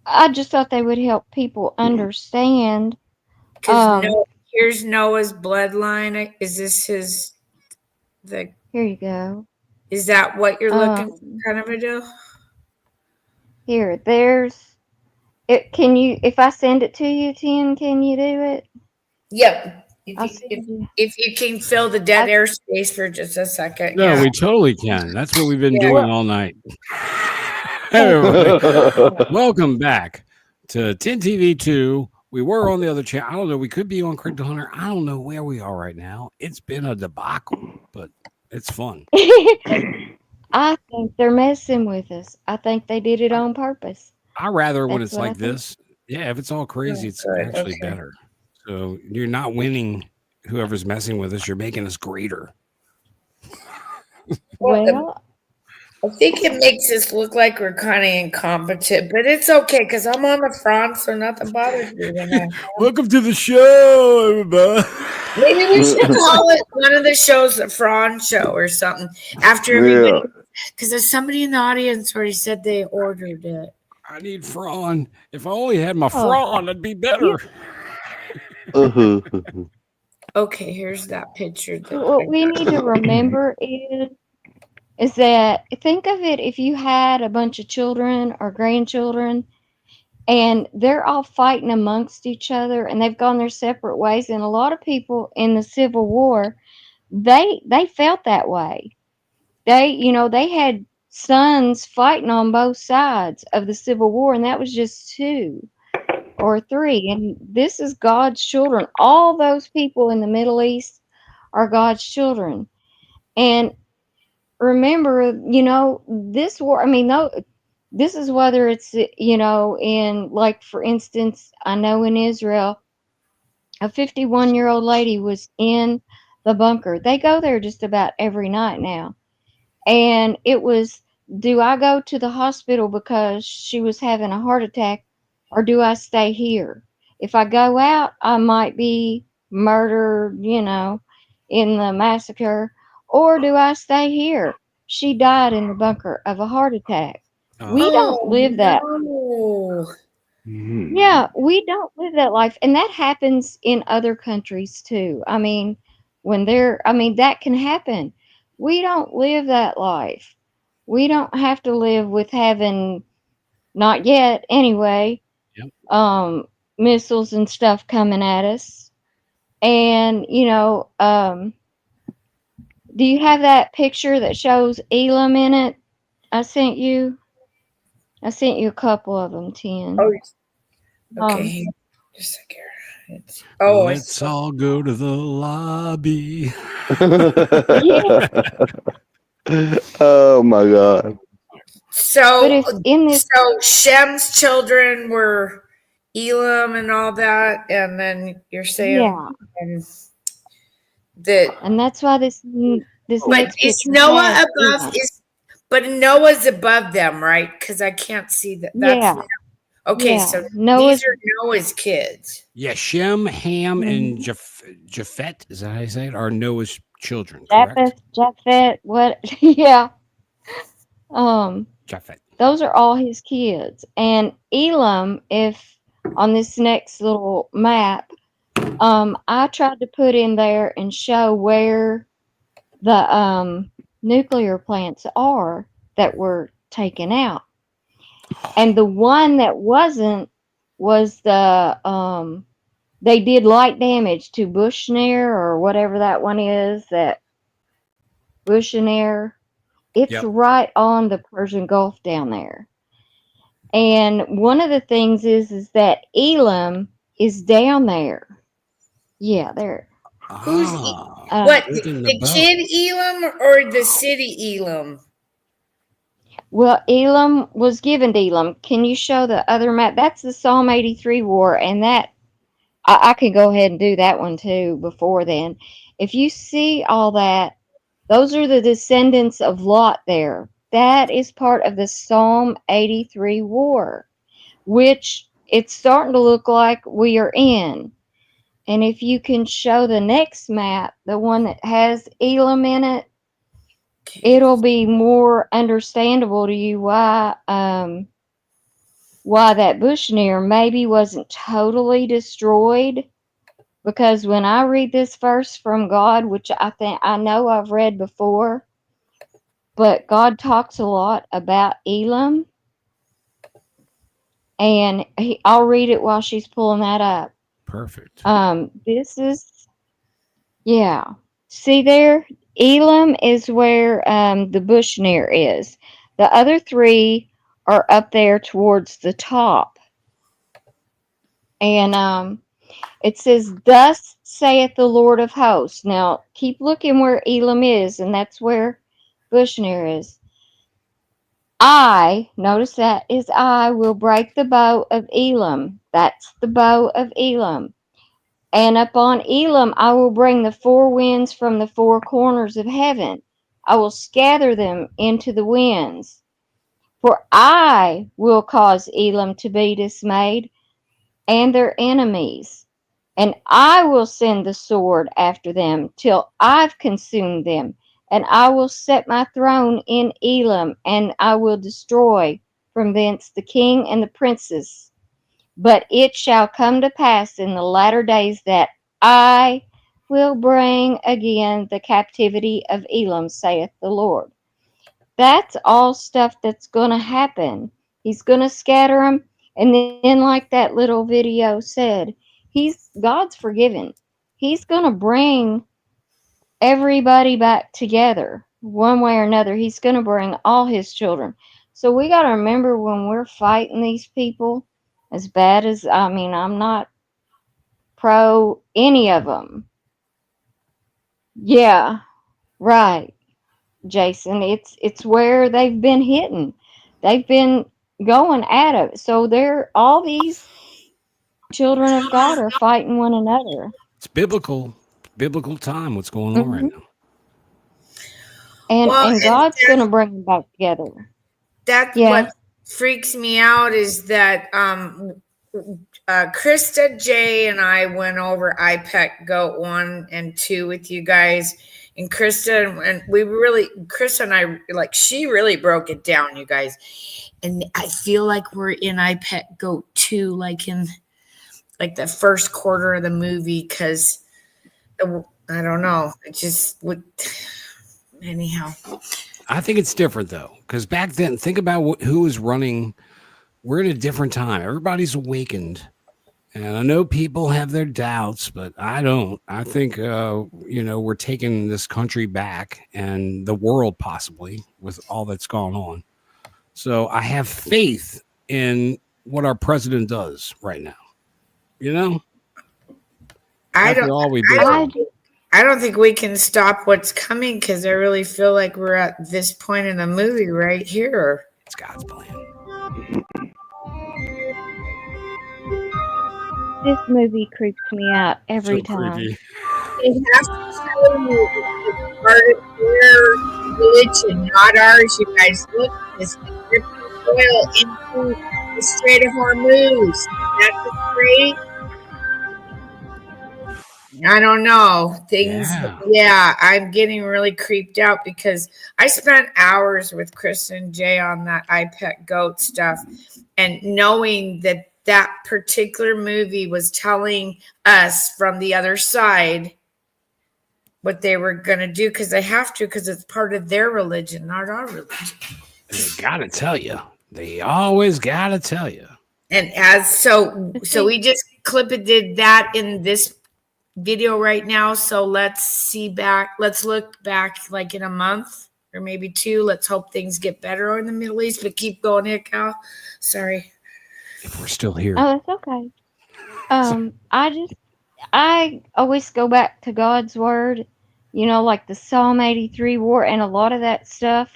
I just thought they would help people understand. Because here's Noah's bloodline. Is this his? Here you go. Is that what you're looking for, kind of a deal? Here, there's it. Can you, if I send it to you, Tim, can you do it? Yep. If you can fill the dead airspace for just a second. No, we totally can. That's what we've been doing all night. Hey, everybody. Welcome back to 10TV2. We were on the other channel. I don't know. We could be on Craig the Hunter. I don't know where we are right now. It's been a debacle, but it's fun. I think they're messing with us. I think they did it on purpose. I rather when it's like this. Yeah, if it's all crazy, it's actually better. So you're not winning whoever's messing with us. You're making us greater. Well, I think it makes us look like we're kind of incompetent, but it's okay because I'm on the front, so nothing bothers me. Welcome to the show, everybody. Maybe we should call it one of the shows, the Fraud Show or something. After everybody, because there's somebody in the audience already said they ordered it. I need Fraud. If I only had my Fraud, it'd be better. Okay, here's that picture. What we need to remember is that, think of it, if you had a bunch of children or grandchildren and they're all fighting amongst each other and they've gone their separate ways, and a lot of people in the Civil War, they felt that way. They had sons fighting on both sides of the Civil War, and that was just 2 or 3. And this is God's children. All those people in the Middle East are God's children. And remember, this war, this is whether it's, in, like, for instance, I know in Israel, a 51-year-old lady was in the bunker. They go there just about every night now. And it was, do I go to the hospital because she was having a heart attack, or do I stay here? If I go out, I might be murdered, in the massacre, or do I stay here? She died in the bunker of a heart attack. We don't live that. No. Yeah, we don't live that life. And that happens in other countries too. I mean, that can happen. We don't live that life. We don't have to live with having, not yet anyway, Yep. missiles and stuff coming at us. And, do you have that picture that shows Elam in it? I sent you a couple of them, Tin. Okay. Just a second. Let's all go to the lobby. Oh my God. So Shem's children were Elam and all that, and then you're saying that, and that's why this but next is picture Noah has above? Elam. But Noah's above them, right? Because I can't see that. That's okay. Yeah. So Noah's, these are Noah's kids. Yeah, Shem, Ham, and Japhet, is that how you say it? Are Noah's children, correct? Japhet, what? Yeah. Japhet. Those are all his kids. And Elam, if on this next little map, I tried to put in there and show where the nuclear plants are that were taken out. And the one that wasn't was they did light damage to Bushnir or whatever that one is, that Bushnir. It's right on the Persian Gulf down there. And one of the things is that Elam is down there. Yeah, there. Who's what? The kid Elam or the city Elam? Well, Elam was given to Elam. Can you show the other map? That's the Psalm 83 war, and that I can go ahead and do that one too before then. If you see all that, those are the descendants of Lot there. That is part of the Psalm 83 war, which it's starting to look like we are in. And if you can show the next map, the one that has Elam in it, it'll be more understandable to you why that Bushnir maybe wasn't totally destroyed. Because when I read this verse from God, which I know I've read before, but God talks a lot about Elam, and I'll read it while she's pulling that up. Perfect. This is, see there? Elam is where the Bushnir is. The other three are up there towards the top. And it says, "Thus saith the Lord of hosts." Now, keep looking where Elam is, and that's where Bushnir is. Notice that is I will break the bow of Elam. That's the bow of Elam. And upon Elam I will bring the four winds from the four corners of heaven. I will scatter them into the winds. For I will cause Elam to be dismayed, and their enemies. And I will send the sword after them till I've consumed them. And I will set my throne in Elam, and I will destroy from thence the king and the princes. But it shall come to pass in the latter days that I will bring again the captivity of Elam, saith the Lord. That's all stuff that's going to happen. He's going to scatter them. And then, like that little video said, God's forgiven. He's going to bring everybody back together one way or another. He's going to bring all his children. So we got to remember when we're fighting these people, as bad as, I'm not pro any of them. Yeah, right, Jason. It's where they've been hitting. They've been going at it. So all these children of God are fighting one another. It's biblical time. What's going on right now? And God's going to bring them back together. That's what freaks me out is that Krista, Jay, and I went over IPEC Goat 1 and 2 with you guys. And Krista and Krista and I, like, she really broke it down, you guys. And I feel like we're in I Pet Goat 2, like in like the first quarter of the movie, because I don't know. It just would. Anyhow, I think it's different though, because back then, think about who was running. We're in a different time. Everybody's awakened, and I know people have their doubts, but I don't. I think we're taking this country back and the world possibly with all that's gone on. So I have faith in what our president does right now. You know, I don't. all we I don't think we can stop what's coming, because I really feel like we're at this point in the movie right here. It's God's plan. This movie creeps me out every time. Creepy. It has to tell you it's part of their religion, not ours. You guys, look, this is dripping oil into the Strait of Hormuz. That's a great. I don't know. Things, yeah, I'm getting really creeped out, because I spent hours with Chris and Jay on that I Pet Goat stuff, and knowing that that particular movie was telling us from the other side what they were going to do, because they have to, because it's part of their religion, not our religion. They gotta tell you. They always gotta tell you. And so we just did that in this video right now. So let's look back like in a month or maybe 2. Let's hope things get better in the Middle East, but keep going here, Cal. Sorry. If we're still here. Oh, that's okay. I always go back to God's word, like the Psalm 83 war, and a lot of that stuff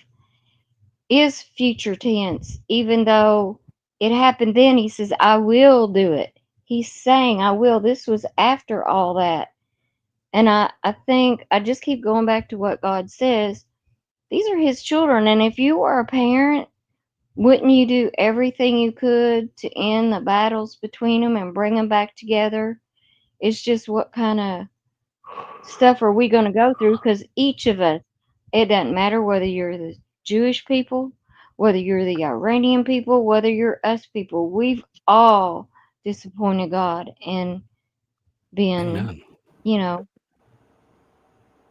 is future tense. Even though it happened then, he says, I will do it. He's saying, I will. This was after all that. And I think I just keep going back to what God says. These are his children. And if you were a parent, wouldn't you do everything you could to end the battles between them and bring them back together? It's just, what kind of stuff are we going to go through? Because each of us, it doesn't matter whether you're the Jewish people, whether you're the Iranian people, whether you're us people, we've all disappointed God and been,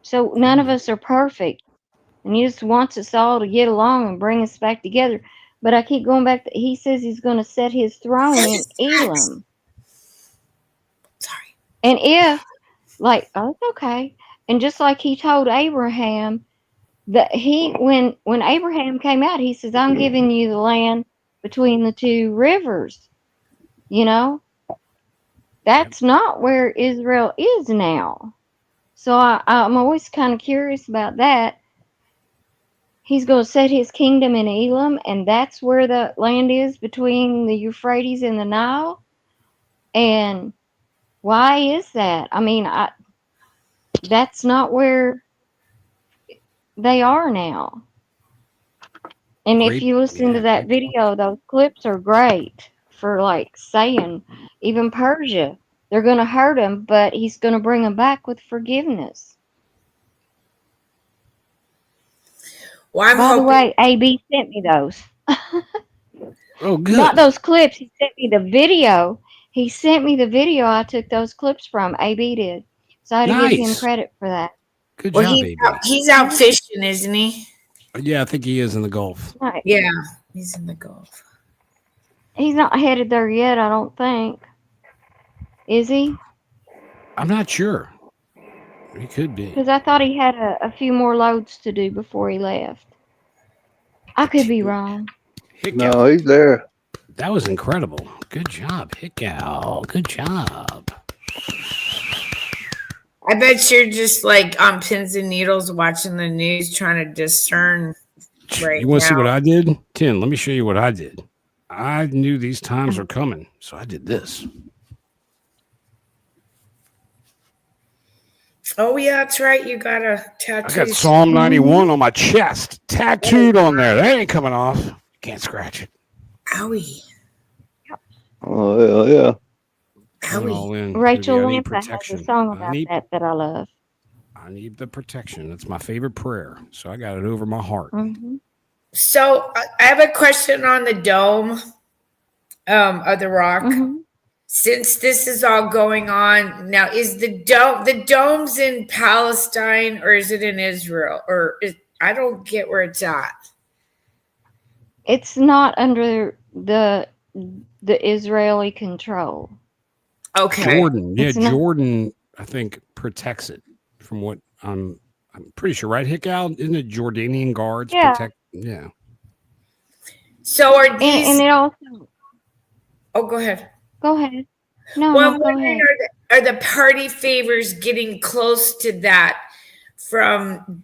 so none of us are perfect. And he just wants us all to get along and bring us back together. But I keep going back he says he's going to set his throne in Elam. Sorry. And if, it's okay. And just like he told Abraham, that when Abraham came out, he says, I'm giving you the land between the 2 rivers. That's not where Israel is now. So I'm always kind of curious about that. He's going to set his kingdom in Elam, and that's where the land is between the Euphrates and the Nile. And why is that? I mean, that's not where they are now. And if you listen to that video, those clips are great for saying even Persia, they're going to hurt him, but he's going to bring them back with forgiveness. Well, by the way, AB sent me those. Oh, good. Not those clips. He sent me the video. He sent me the video I took those clips from. AB did. So I had to give him credit for that. Good job, AB. He's out fishing, isn't he? Yeah, I think he is in the Gulf. Right. Yeah, he's in the Gulf. He's not headed there yet, I don't think. Is he? I'm not sure. He could be. Because I thought he had a few more loads to do before he left. I could be wrong. No, he's there. That was incredible. Good job, Hickow. Good job. I bet you're just on pins and needles watching the news, trying to discern right You want to see now. what I did? Tim, let me show you what I did. I knew these times were coming, so I did this. Oh, yeah, that's right. You got a tattoo. I got Psalm 91 on my chest, tattooed on there. That ain't coming off. Can't scratch it. Owie. Oh, yeah. Rachel Lampa has a song about that I love. I need the protection. That's my favorite prayer. So I got it over my heart. Mm-hmm. So I have a question on the dome of the rock. Mm-hmm. Since this is all going on now, is the dome's in Palestine or is it in Israel? I don't get where it's at. It's not under the Israeli control. Okay. Jordan, yeah, It's not- Jordan, I think protects it from what I'm pretty sure, right? Hickow, isn't it Jordanian guards Yeah. protect? Yeah. So are these? And it also. Oh, go ahead. Go ahead. No, Well, no, I'm go wondering, ahead. are the party favors getting close to that from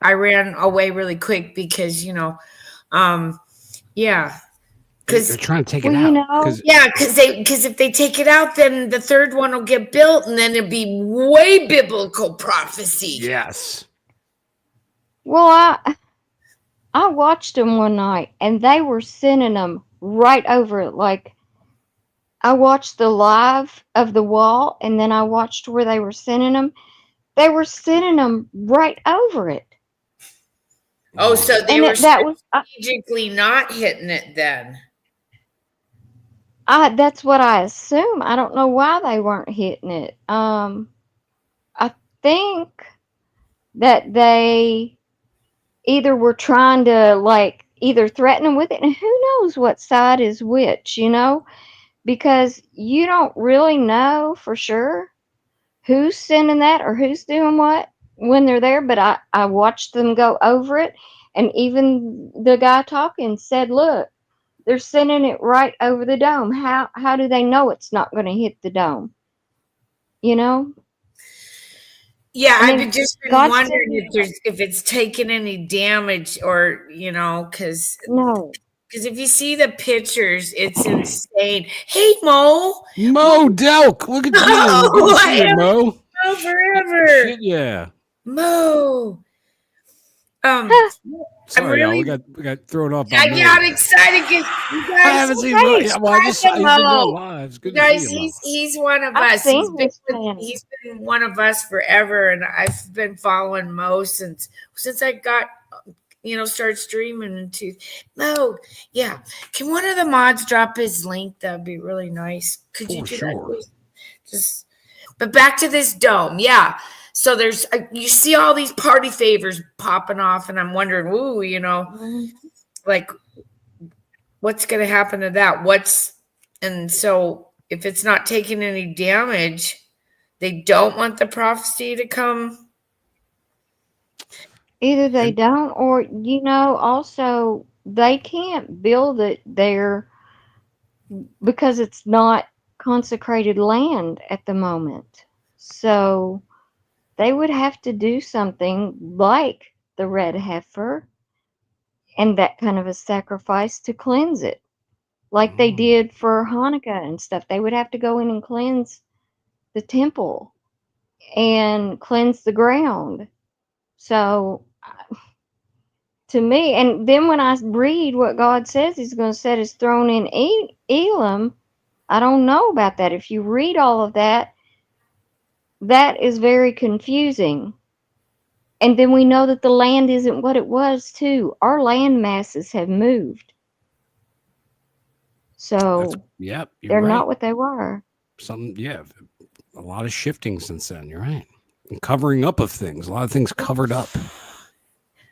I ran away really quick because, yeah. They're Because trying to take it Well, out. you know- yeah, because if they take it out, then the third one will get built, and then it'll be way biblical prophecy. Yes. Well, I watched them one night, and they were sending them right over it. Like, I watched the live of the wall, and then I watched where they were sending them. They were sending them right over it. Oh, so they And were that was strategically not hitting it then. that's what I assume. I don't know why they weren't hitting it. I think that they either were trying to like either threaten them with it, and who knows what side is which, because you don't really know for sure who's sending that or who's doing what when they're there. But I watched them go over it, and even the guy talking said, "Look, they're sending it right over the dome. How do they know it's not going to hit the dome?" Yeah, I mean, I've just been God wondering said- if it's taken any damage or because No. if you see the pictures, it's insane. Hey, Mo. Mo Delk, look at you. Oh, Good to I see you, haven't Mo. Mo forever. Shit, yeah. Mo. Sorry, y'all. really- We got thrown off by I Mo. got excited because you guys. I haven't seen Mo. Yeah, well, I just saw he's been doing lives. Good You guys, to see you, Mo. he's one of I've us. seen his channel. He's been one of us forever, and I've been following Mo since I got started streaming into Mo. Yeah, can one of the mods drop his link? That'd be really nice. Could you do that, please? But back to this dome, yeah. So there's you see all these party favors popping off, and I'm wondering, like what's going to happen to that? And so if it's not taking any damage, they don't want the prophecy to come. Either they don't, or also they can't build it there because it's not consecrated land at the moment. So they would have to do something like the red heifer and that kind of a sacrifice to cleanse it, like they did for Hanukkah and stuff. They would have to go in and cleanse the temple and cleanse the ground. So to me, and then when I read what God says he's going to set his throne in Elam, I don't know about that. If you read all of that, that is very confusing. And then we know that the land isn't what it was, too. Our land masses have moved. So Yep, they're right. not what they were. A lot of shifting since then. You're right. And covering up of things. A lot of things covered up.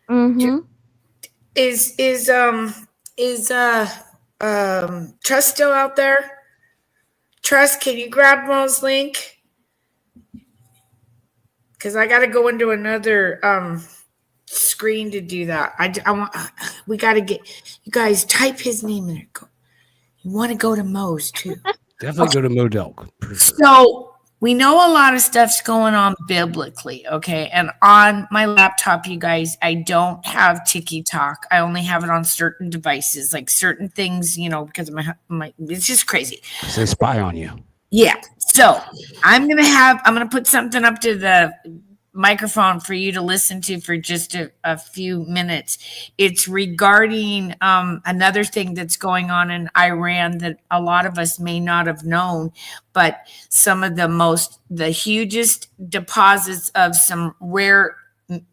Mm-hmm. Is Trust still out there? Trust, can you grab Mo's link? Because I got to go into another screen to do that. We got to get you guys type his name in there. You want to go to Mo's too. Definitely go to Mo Delk. So we know a lot of stuff's going on biblically, okay? And on my laptop, you guys, I don't have TikTok. I only have it on certain devices, like certain things, because of my it's just crazy. They spy on you. Yeah. So I'm gonna put something up to the microphone for you to listen to for just a few minutes. It's regarding another thing that's going on in Iran that a lot of us may not have known, but some of the hugest deposits of some rare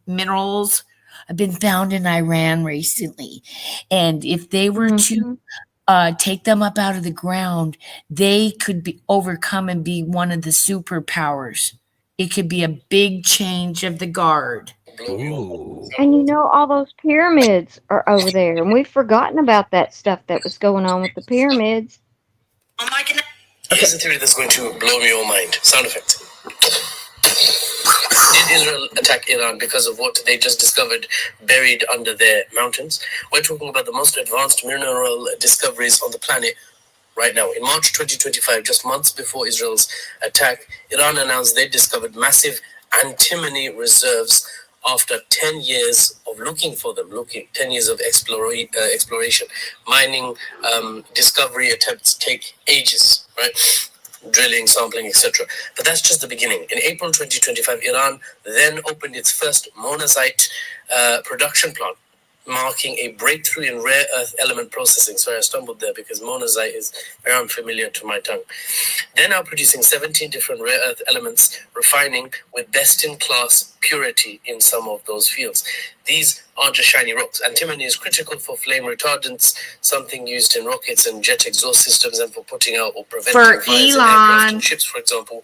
minerals have been found in Iran recently. And if they were to take them up out of the ground, they could be overcome and be one of the superpowers. It could be a big change of the guard. Ooh. And you know, all those pyramids are over there, and we've forgotten about that stuff that was going on with the pyramids. Here's a theory that's going to blow your mind. Sound effect. Did Israel attack Iran because of what they just discovered buried under their mountains? We're talking about the most advanced mineral discoveries on the planet right now. In March 2025, just months before Israel's attack, Iran announced they discovered massive antimony reserves after 10 years of looking for them, 10 years of exploration. Mining, discovery attempts take ages, right? Drilling, sampling, etc. But that's just the beginning. In April 2025, Iran then opened its first monazite production plant, marking a breakthrough in rare earth element processing. Sorry, I stumbled there because monazite is very unfamiliar to my tongue. They're now producing 17 different rare earth elements, refining with best-in-class purity in some of those fields. These aren't just shiny rocks. Antimony is critical for flame retardants, something used in rockets and jet exhaust systems and for putting out or preventing For fires in aircraft Elon. and ships, for example,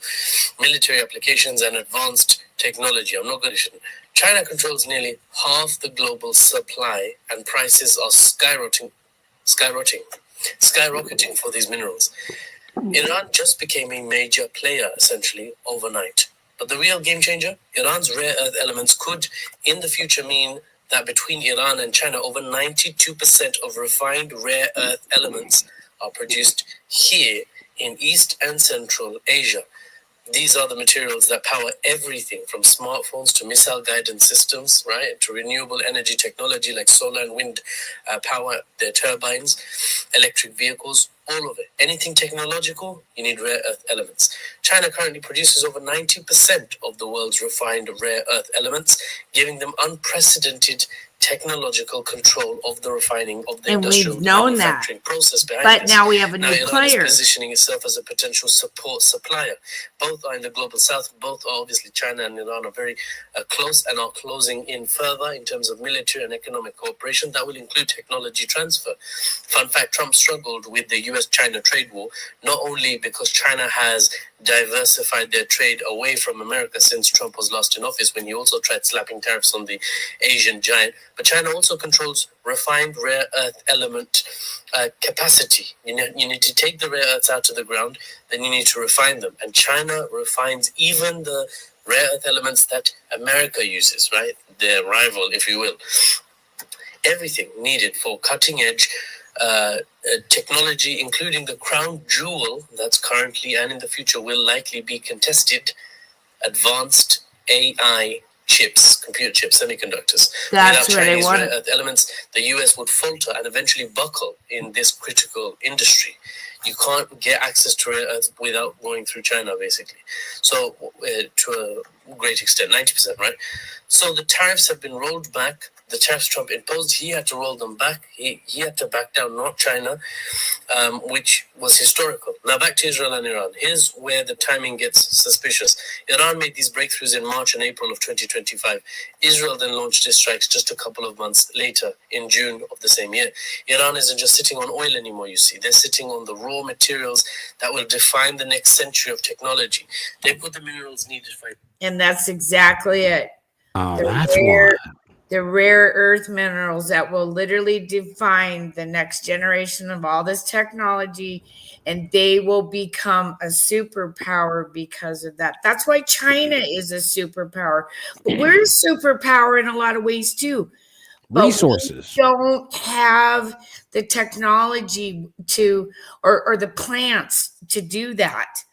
military applications and advanced technology. I'm not good at it. China controls nearly half the global supply, and prices are skyrocketing for these minerals. Iran just became a major player, essentially, overnight. But the real game changer, Iran's rare earth elements could, in the future, mean that between Iran and China, over 92% of refined rare earth elements are produced here in East and Central Asia. These are the materials that power everything from smartphones to missile guidance systems, right, to renewable energy technology like solar and wind power, their turbines, electric vehicles, all of it. Anything technological, you need rare earth elements. China currently produces over 90% of the world's refined rare earth elements, giving them unprecedented technological control of the refining of the And industrial we've known manufacturing process behind But this. now we have a Now new Iran player. is positioning itself as a potential support supplier. Both are in the global south. Both are obviously China and Iran are very close and are closing in further in terms of military and economic cooperation. That will include technology transfer. Fun fact, Trump struggled with the US-China trade war, not only because China has diversified their trade away from America since Trump was last in office, when he also tried slapping tariffs on the Asian giant, but China also controls refined rare earth element capacity. You need to take the rare earths out of the ground, then you need to refine them. And China refines even the rare earth elements that America uses, right? Their rival, if you will. Everything needed for cutting edge technology, including the crown jewel that's currently and in the future will likely be contested, advanced AI chips, computer chips, semiconductors. That's Without where they Chinese want rare it. earth elements, the US would falter and eventually buckle in this critical industry. You can't get access to rare earth without going through China, basically. So, to a great extent, 90%, right? So the tariffs have been rolled back. The tariffs Trump imposed, he had to roll them back. He had to back down, not China, which was historical. Now back to Israel and Iran. Here's where the timing gets suspicious. Iran made these breakthroughs in March and April of 2025. Israel then launched its strikes just a couple of months later in June of the same year. Iran isn't just sitting on oil anymore, you see. They're sitting on the raw materials that will define the next century of technology. They put the minerals needed for it. And that's exactly it. Oh, The that's rare- why. The rare earth minerals that will literally define the next generation of all this technology, and they will become a superpower because of that. That's why China is a superpower. But we're a superpower in a lot of ways too. But Resources. we don't have the technology to or the plants to do that.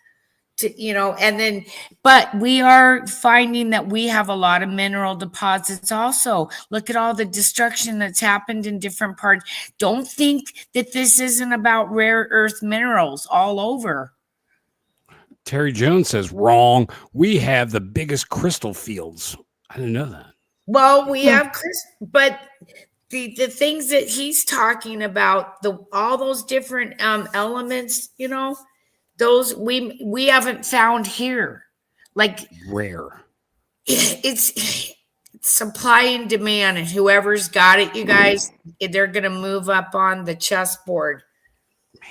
But we are finding that we have a lot of mineral deposits also. Look at all the destruction that's happened in different parts. Don't think that this isn't about rare earth minerals all over. Terry Jones says, wrong. We have the biggest crystal fields. I didn't know that. Well, we have but the things that he's talking about, all those different elements, those we haven't found here. Like rare. It's supply and demand, and whoever's got it, you guys, they're gonna move up on the chessboard. Man.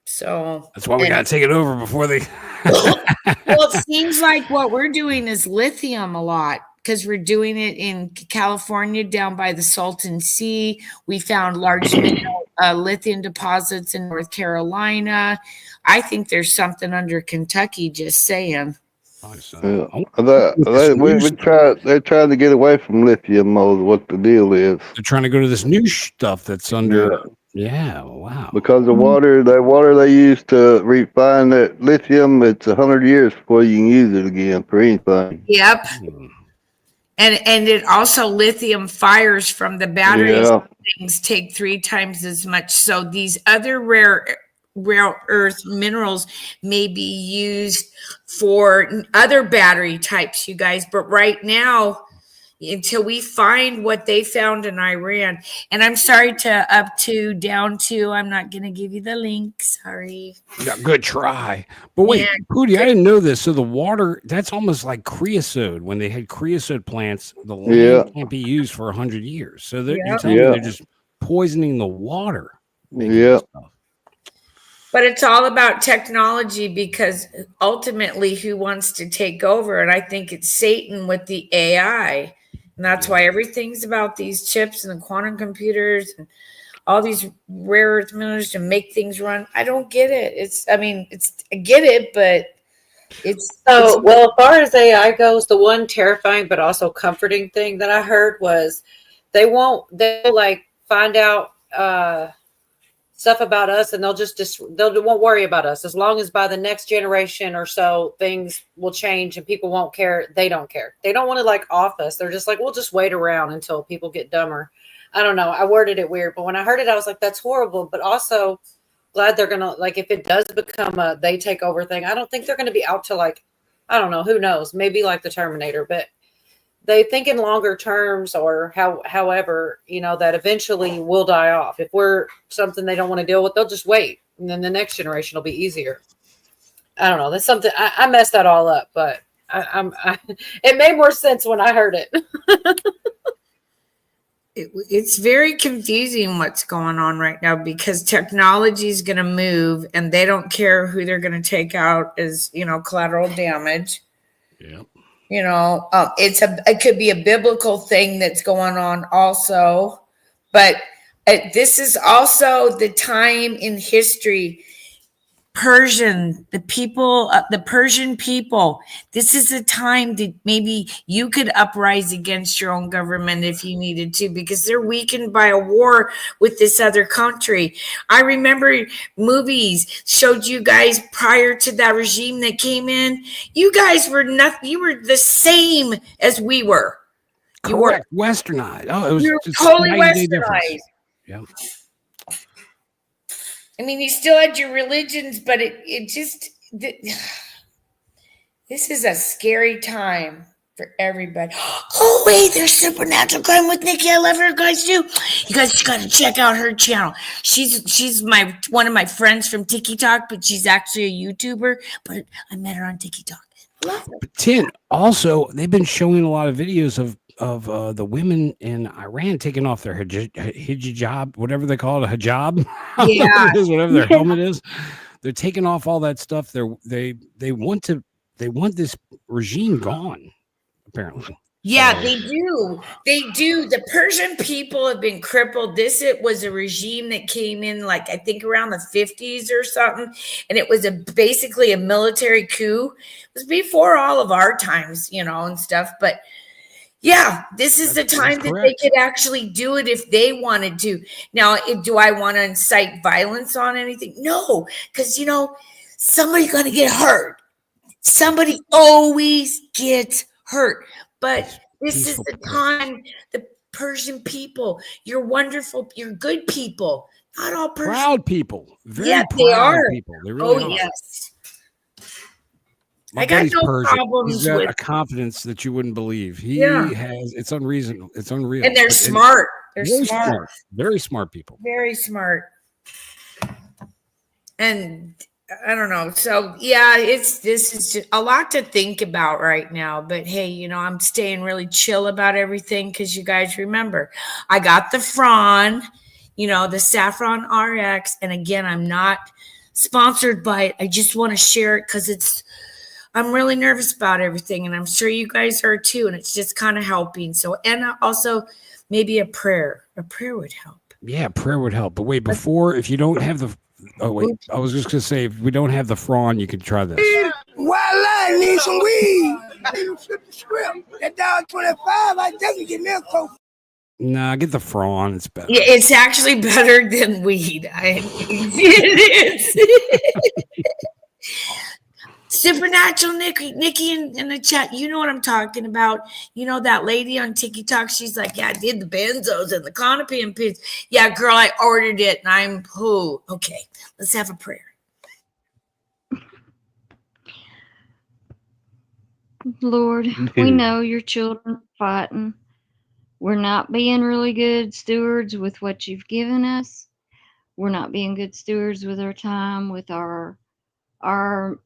So that's why we gotta take it over before they well, it seems like what we're doing is lithium a lot, because we're doing it in California down by the Salton Sea. We found large lithium deposits in North Carolina. I think there's something under Kentucky, just saying. Yeah. They're trying to get away from lithium mode. What the deal is? They're trying to go to this new stuff that's under. Yeah, wow. Because the water they use to refine that lithium, it's 100 years before you can use it again for anything. Yep. And it also lithium fires from the batteries. Yeah. Things take 3 times as much. So these other rare earth minerals may be used for other battery types, you guys. But right now, until we find what they found in Iran, and I'm sorry to down to, I'm not going to give you the link. Sorry. Yeah, good try. But wait, Pootie, I didn't know this. So the water, that's almost like creosote. When they had creosote plants, the land can't be used for 100 years. So you're telling me they're just poisoning the water. Yeah. But it's all about technology, because ultimately who wants to take over? And I think it's Satan with the AI. And that's why everything's about these chips and the quantum computers and all these rare earth minerals to make things run. I don't get it. I get it, but well, as far as AI goes, the one terrifying but also comforting thing that I heard was they'll like find out stuff about us, and they won't worry about us as long as by the next generation or so things will change and people won't care. They don't care. They don't want to like off us. They're just like, we'll just wait around until people get dumber. I don't know. I worded it weird, but when I heard it, I was like, that's horrible. But also glad they're gonna, like, if it does become a they take over thing, I don't think they're gonna be out to, like, I don't know, who knows, maybe like the Terminator, but they think in longer terms, or however, that eventually we'll die off. If we're something they don't want to deal with, they'll just wait. And then the next generation will be easier. I don't know. That's something I messed that all up, but it made more sense when I heard it. It's very confusing what's going on right now, because technology is going to move and they don't care who they're going to take out as, collateral damage. Yeah. It could be a biblical thing that's going on also, but this is also the time in history. The Persian people, this is the time that maybe you could uprise against your own government if you needed to, because they're weakened by a war with this other country. I remember movies showed you guys prior to that regime that came in. You guys were nothing. You were the same as we were. Correct. Westernized. Oh, it was totally westernized. Yeah. I mean, you still had your religions, but this is a scary time for everybody. Oh, wait, there's Supernatural Crime with Nikki. I love her, guys, too. You guys got to check out her channel. She's one of my friends from TikTok, but she's actually a YouTuber, but I met her on TikTok. Love her. But Tin, also, they've been showing a lot of videos of the women in Iran taking off their hijab, whatever they call it, a hijab, whatever their helmet is. They're taking off all that stuff. They want this regime gone, apparently. Yeah, they do. They do. The Persian people have been crippled. It was a regime that came in, like, I think around the 50s or something. And it was basically a military coup. It was before all of our times, and stuff. But yeah, this is the time that they could actually do it if they wanted to. Now, do I want to incite violence on anything? No, because, somebody's going to get hurt. Somebody always gets hurt. But this is the time, the Persian people, you're wonderful, you're good people. Not all Persian. Proud people. Very proud they are. People. They really are. Yes. My I got buddy's no Persian. problems He's got with a confidence that you wouldn't believe. He Yeah. has. It's unreasonable. It's unreal. and they're But smart. They're very smart. Very smart people. Very smart. And I don't know. So yeah, this is just a lot to think about right now. But hey, you know, I'm staying really chill about everything because you guys remember, I got the Fron, you know, the Saffron RX, and again, I'm not sponsored by it. I just want to share it because I'm really nervous about everything, and I'm sure you guys are too. And it's just kind of helping. So, and also maybe a prayer would help. Yeah, prayer would help. But wait, before, if you don't have the, oh wait, I was just gonna say, if we don't have the Fron, you can try this. While I need some weed, flip the script. That $1.25, I definitely get me a coke. Nah, get the Fron. It's better. Yeah, it's actually better than weed. It is. Supernatural Nikki in the chat, you know what I'm talking about. You know that lady on TikTok, she's like, yeah, I did the benzos and the Clonopin pills. Yeah, girl, I ordered it and I'm okay, let's have a prayer. Lord, we know your children are fighting. We're not being really good stewards with what you've given us. We're not being good stewards with our time, with our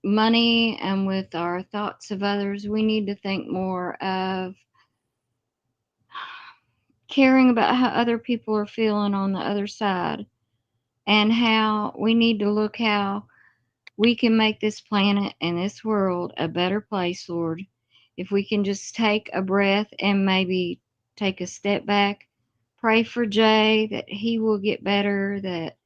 money, and with our thoughts of others. We need to think more of caring about how other people are feeling on the other side, and how we need to look how we can make this planet and this world a better place, Lord. If we can just take a breath and maybe take a step back, pray for Jay that he will get better, that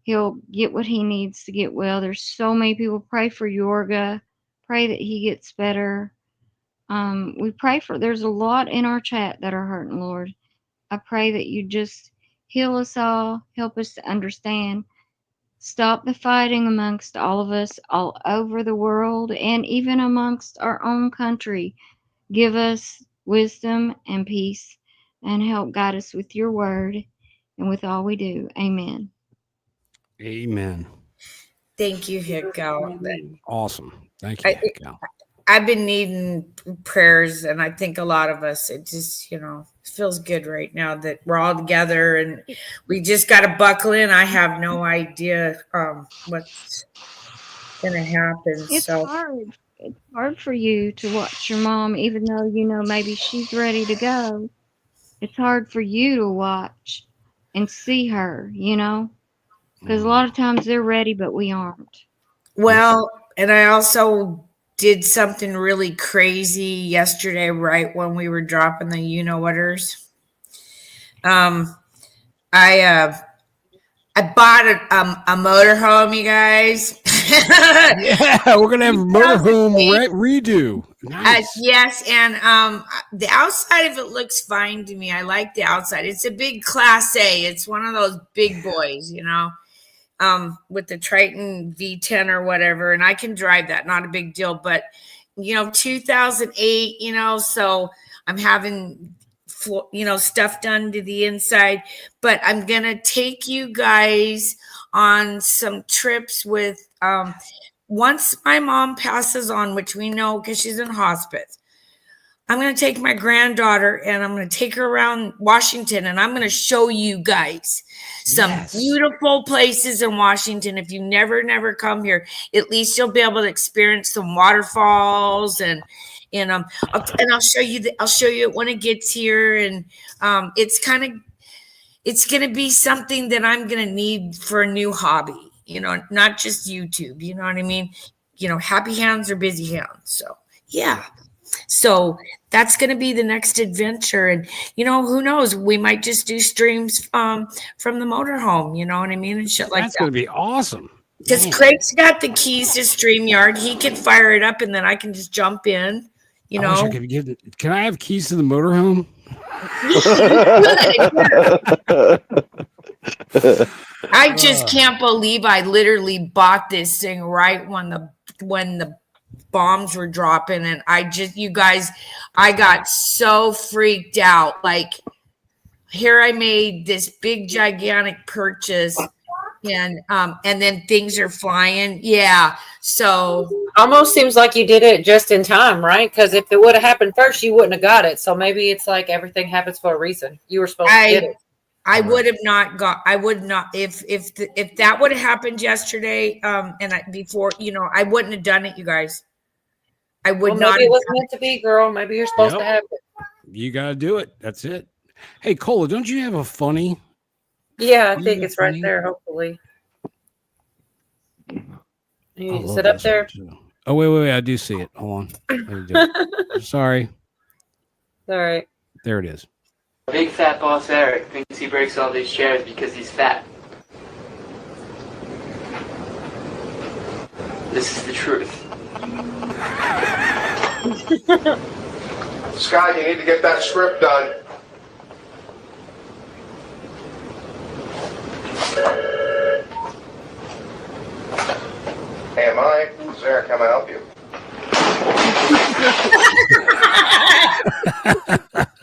he'll get what he needs to get well. There's so many people. Pray for Yorga. Pray that he gets better. We pray for, there's a lot in our chat that are hurting, Lord. I pray that you just heal us all, help us to understand, stop the fighting amongst all of us all over the world and even amongst our own country. Give us wisdom and peace and help guide us with your word and with all we do. Amen. Amen. Thank you, Hicko. Awesome. Thank you, Hicko. I've been needing prayers, and I think a lot of us, it just, feels good right now that we're all together and we just got to buckle in. I have no idea what's going to happen. It's hard. It's hard for you to watch your mom, even though, maybe she's ready to go. It's hard for you to watch and see her, because a lot of times they're ready, but we aren't. Well, and I also did something really crazy yesterday, right when we were dropping the you-know-whaters. I bought a motorhome, you guys. Yeah, we're gonna have a motorhome redo. Nice. Yes, and the outside of it looks fine to me. I like the outside. It's a big Class A. It's one of those big boys, with the Triton V10 or whatever, and I can drive that. Not a big deal, but 2008, so I'm having stuff done to the inside, but I'm gonna take you guys on some trips with once my mom passes on, which we know because she's in hospice. I'm going to take my granddaughter and I'm going to take her around Washington, and I'm going to show you guys some beautiful places in Washington. If you never come here, at least you'll be able to experience some waterfalls and I'll show you it when it gets here. And it's going to be something that I'm going to need for a new hobby, not just YouTube, you know what I mean? Happy hands or busy hands. So yeah. So that's going to be the next adventure. And, who knows? We might just do streams from the motorhome, you know what I mean? And shit like that. That's going to be awesome. Because Craig's got the keys to StreamYard. He can fire it up and then I can just jump in, Can I have keys to the motorhome? I just can't believe I literally bought this thing right when the bombs were dropping, and I got so freaked out. Like, here I made this big gigantic purchase and then things are flying. Yeah. So almost seems like you did it just in time, right? Because if it would have happened first, you wouldn't have got it. So maybe it's like everything happens for a reason. You were supposed to get it. I would have not got. I would not if that would have happened yesterday. Before I wouldn't have done it, you guys. I would not. Maybe it was meant to be, girl. Maybe you're supposed to have it. You got to do it. That's it. Hey, Cola, don't you have a funny? Yeah, I think it's right there. Hopefully, you sit up there. Oh wait! I do see it. Hold on. Let me do it. Sorry. All right. There it is. Big fat boss Eric thinks he breaks all these chairs because he's fat. This is the truth. Scott, you need to get that script done. Hey, am I? This is Eric. How may I help you?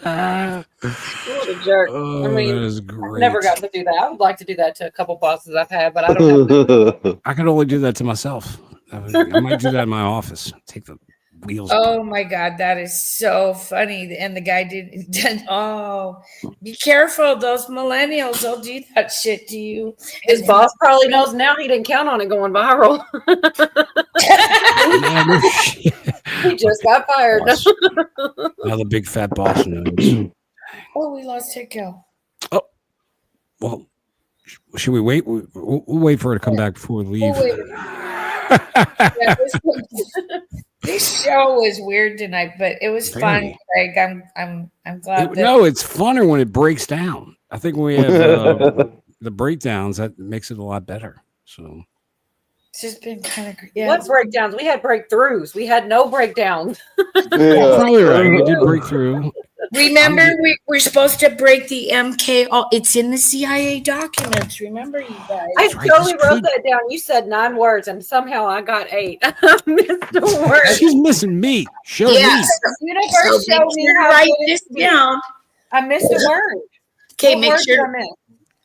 What a jerk. Oh, I mean, that is great. I've never gotten to do that. I would like to do that to a couple bosses I've had, but I don't have. I can only do that to myself. I might do that in my office. Take the wheels. Oh my God, that is so funny. And the guy didn't. Oh, be careful. Those millennials, they'll do that shit to you. His boss probably knows now. He didn't count on it going viral. He just got fired. Now the big fat boss knows. Oh, we lost Hicko. Oh, well, should we wait? We'll wait for her to come back before we leave. Yeah, this show was weird tonight, but it was fun. Craig, I'm glad. No, it's funner when it breaks down. I think when we have the breakdowns, that makes it a lot better. So it's just been kind of What breakdowns? We had breakthroughs. We had no breakdowns. Probably right. We did break through. Remember, we're supposed to break the MK. It's in the CIA documents. Remember, you guys. I totally wrote that down. You said 9 words, and somehow I got 8. I missed a word. She's missing me. Show me. Universe, show me how write good this it is. down. I missed a word. Okay, What make word did sure. I miss?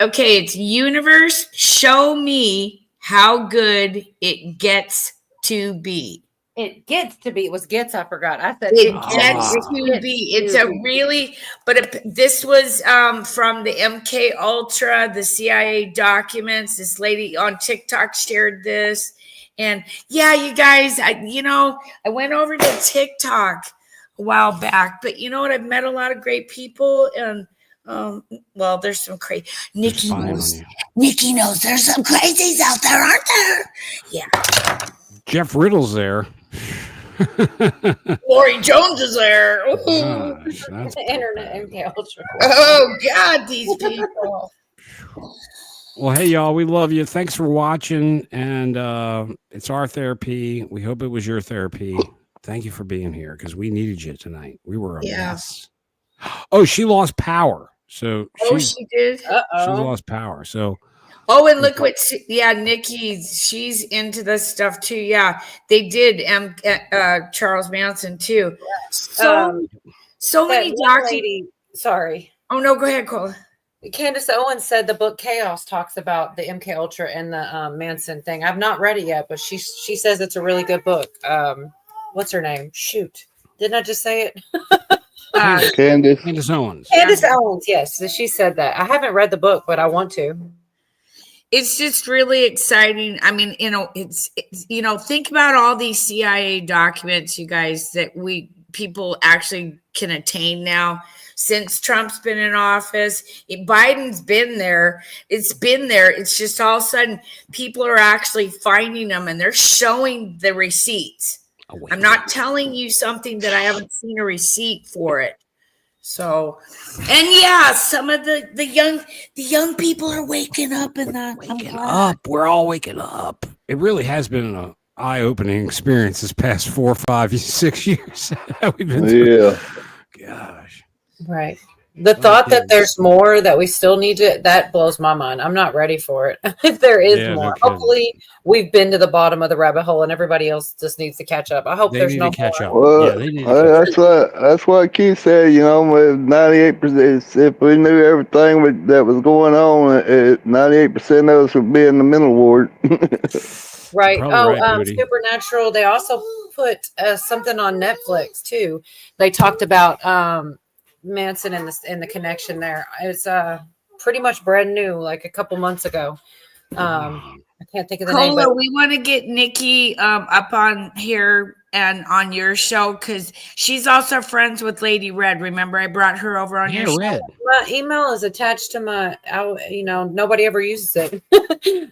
Okay, it's universe. Show me how good it gets to be. It gets to be. It was gets. I forgot. I said It gets to be. It's a really, but this was from the MK Ultra, the CIA documents. This lady on TikTok shared this, and yeah, you guys, I went over to TikTok a while back, but you know what? I've met a lot of great people, and well, there's some crazy. Nikki knows there's some crazies out there, aren't there? Yeah. Jeff Riddle's there. Lori Jones is there. Gosh, that's the internet MK Ultra. Oh God, these people. Well, hey y'all, we love you. Thanks for watching, and it's our therapy. We hope it was your therapy. Thank you for being here because we needed you tonight. We were a mess. Oh, she lost power. So she did. She lost power. So. Oh, and look what, Nikki, she's into this stuff too. Yeah, they did Charles Manson too. So many lady. Sorry. Oh no, go ahead, Cole. Candace Owens said the book Chaos talks about the MK Ultra and the Manson thing. I've not read it yet, but she says it's a really good book. What's her name? Shoot, didn't I just say it? Candace Owens. Candace Owens, yes, she said that. I haven't read the book, but I want to. It's just really exciting. I mean, it's think about all these CIA documents, you guys, that people actually can attain now since Trump's been in office. Biden's been there. It's been there. It's just all of a sudden people are actually finding them and they're showing the receipts. I'm not telling you something that I haven't seen a receipt for it. So, and yeah, some of the young people are waking up and waking up. We're all waking up. It really has been an eye-opening experience this past 4, 5, 6 years. We've been through. Yeah. Gosh. Right. The thought that there's more that we still need to, that blows my mind. I'm not ready for it. If there is Yeah, no more, kidding. hopefully we've been to the bottom of the rabbit hole and everybody else just needs to catch up. I hope They there's need no to catch more. up. Well, Yeah, they need to catch up. that's what Keith said. You know, with 98%, if we knew everything that was going on, 98% of us would be in the mental ward. Right. Probably Oh, right, Booty. Supernatural. They also put something on Netflix too. They talked about Manson and the connection there. It's pretty much brand new, like a couple months ago. I can't think of the name. Cola, But we want to get Nikki up on here and on your show because she's also friends with Lady Red. Remember, I brought her over on your Red. show. my email is attached to my. Nobody ever uses it.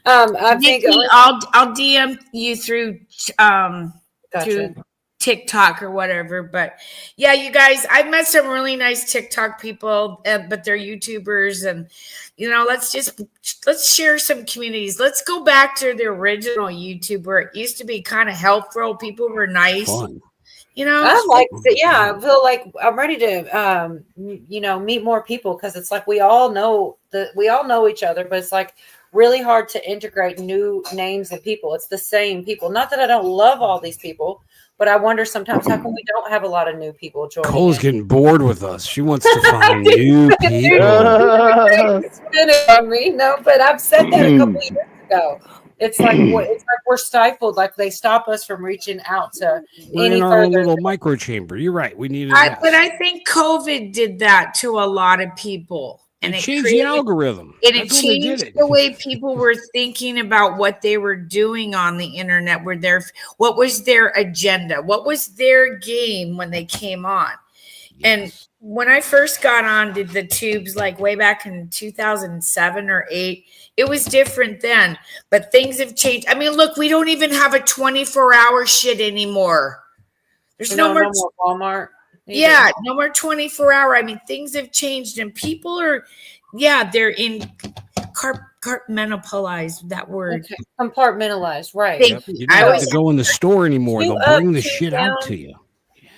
I Nikki, think I'll DM you through Gotcha. through TikTok or whatever. But yeah, you guys, I've met some really nice TikTok people, but they're YouTubers, and let's share some communities. Let's go back to the original YouTube where it used to be kind of helpful. People were nice. Fun. I like it. Yeah, I feel like I'm ready to meet more people because it's like we all know each other, but it's like really hard to integrate new names and people. It's the same people. Not that I don't love all these people, but I wonder sometimes how come we don't have a lot of new people joining. Cole's getting bored with us. She wants to find new people. On me, no, but I've said that a couple of years ago. It's like we're stifled. Like they stop us from reaching out to We're any in our further. little micro chamber. You're right. We need but I think COVID did that to a lot of people. And it changed the algorithm. And it changed the way people were thinking about what they were doing on the internet. What was their agenda? What was their game when they came on? Yes. And when I first got on the tubes, like way back in 2007 or 8, it was different then. But things have changed. I mean, look, we don't even have a 24-hour shit anymore. There's no more Walmart. Yeah, no more 24-hour. I mean, things have changed and people are, they're in compartmentalized, that word. Okay. Compartmentalized, right. Yep. You don't have to go in the store anymore. They'll bring the shit out to you.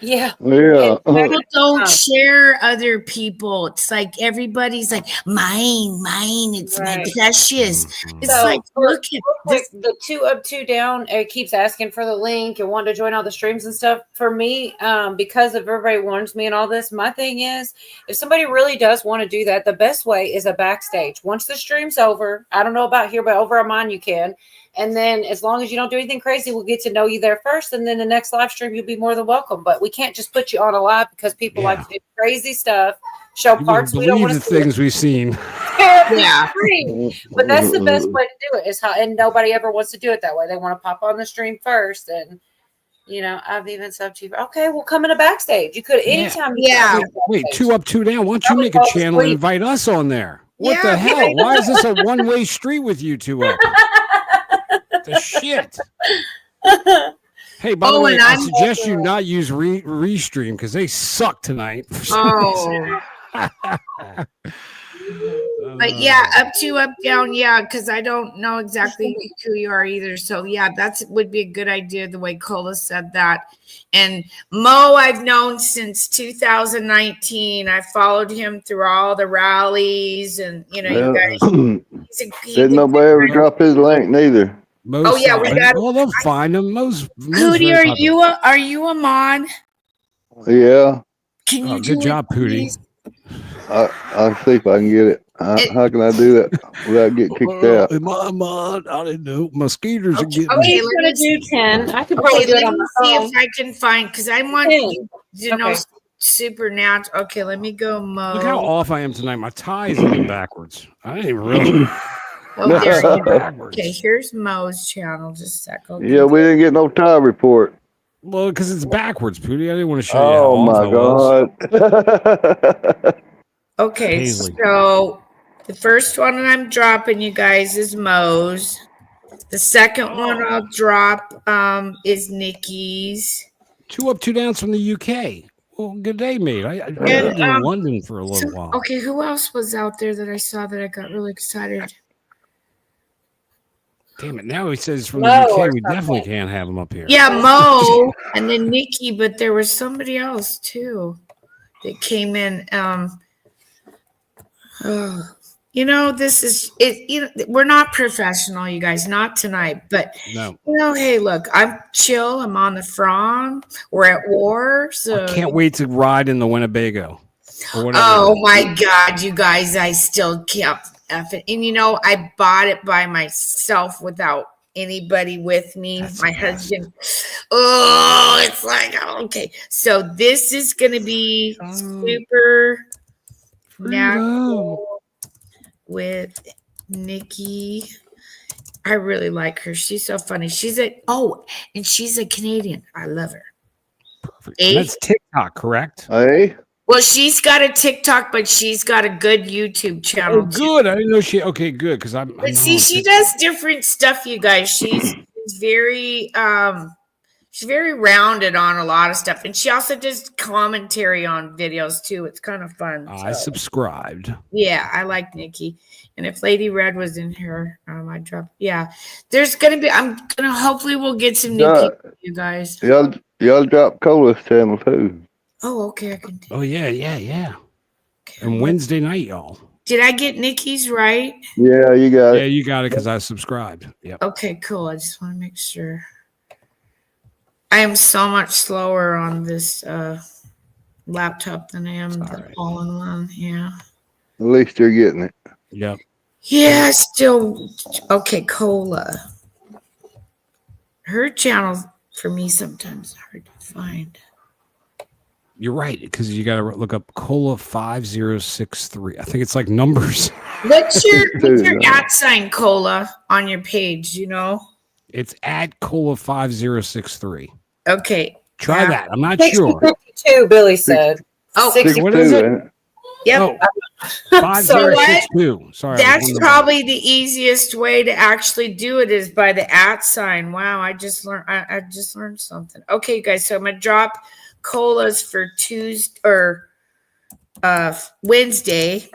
Yeah. People don't share other people. It's like everybody's like, mine, it's my precious. It's like, look at this. The 2 Up 2 Down, it keeps asking for the link and wanting to join all the streams and stuff. For me, because of everybody warns me and all this, my thing is, if somebody really does want to do that, the best way is a backstage. Once the stream's over, I don't know about here, but over on mine you can. And then as long as you don't do anything crazy, we'll get to know you there first. And then the next live stream, you'll be more than welcome. But we can't just put you on a live because people like to do crazy stuff, show parts we don't want to see. Things we've seen. Yeah. But that's the best way to do it and nobody ever wants to do it that way. They want to pop on the stream first. And, I've even subbed you. Okay, we'll come in a backstage. You could anytime. Yeah. Wait, 2 Up 2 Down. Why don't you make a channel and invite us on there? What the hell? Why is this a one-way street with you 2 Up? The shit. Hey, by the way, I suggest you not use Restream because they suck tonight. Oh. But up 2 Up Down, because I don't know exactly who you are either. So that would be a good idea the way Cola said that. And Mo, I've known since 2019. I followed him through all the rallies, and you guys. Didn't nobody ever drop his link neither. We got. Well, they'll find him. Pootie, are you a mod? Yeah. Can you good job, Pootie. I'll see if I can get it. How can I do that without getting kicked out? Am I a mod? I didn't know. Mosquitoes are getting. Okay, we're gonna do 10. I could probably do it on my phone. See if I can find because I want you know supernatural. Okay, let me go. Mo. Look how off I am tonight. My tie is even backwards. I didn't even realize. Okay, here's Mo's channel. Just a sec. Yeah, we didn't get no tie report. Well, because it's backwards, Pootie. I didn't want to show you. Oh my God. Okay, so the first one I'm dropping, you guys, is Mo's. The second one I'll drop is Nikki's. 2 Up 2 Downs from the UK. Well, good day, mate. I lived in London for a little while. Okay, who else was out there that I saw that I got really excited? Damn it! Now he says from the UK. We definitely can't have him up here. Yeah, Mo and then Nikki, but there was somebody else too that came in. Oh, you know, this is it. You know, we're not professional, you guys, not tonight. But No, you know, hey, look, I'm chill. I'm on the front. We're at war, so. I can't wait to ride in the Winnebago or whatever. Oh my God, you guys! I still kept effing, and you know, I bought it by myself without anybody with me. My husband. Oh, it's like okay. So this is gonna be super natural with Nikki. I really like her. She's so funny. And she's a Canadian. I love her. Perfect. And that's TikTok, correct? Hey. Well, she's got a TikTok, but she's got a good YouTube channel. Oh, good. I didn't know she. Okay, good. Because I'm. But see, she does different stuff, you guys. She's very she's very rounded on a lot of stuff, and she also does commentary on videos too. It's kind of fun. I subscribed. Yeah, I like Nikki. And if Lady Red was in here, I dropped. Yeah, there's gonna be. I'm gonna. Hopefully, we'll get some new people, you guys. Y'all drop Cola's channel too. Oh, okay. I can. Oh yeah. Okay, and Wednesday night, y'all. Did I get Nikki's right? Yeah, you got it. Yeah, you got it because I subscribed. Yep. Okay, cool. I just want to make sure. I am so much slower on this laptop than I am the all-in-one. Yeah. At least you're getting it. Yep. Yeah, still okay. Cola. Her channel for me sometimes hard to find. You're right because you got to look up Cola 5063. I think it's like numbers. What's your @ sign, Cola, on your page? You know. It's at Cola 5063. Okay. Try that. I'm not 60, sure. 52, Billy said. Oh, 62. What is it? Yep. Oh, So 5062. Sorry. That's probably the easiest way to actually do it is by the @ sign. Wow, I just learned. I just learned something. Okay, guys. So I'm gonna drop Colas for Tuesday or Wednesday.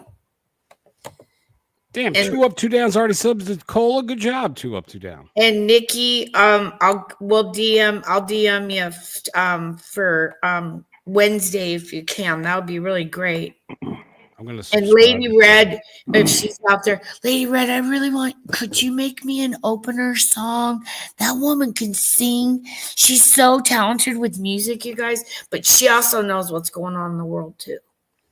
Damn, 2 up, 2 down's already subbed to Cola. Good job, 2 up, 2 down. And Nikki, I'll DM you for Wednesday if you can. That would be really great. I'm gonna. And Lady Red, if she's out there, Lady Red, I really want. Could you make me an opener song? That woman can sing. She's so talented with music, you guys. But she also knows what's going on in the world too.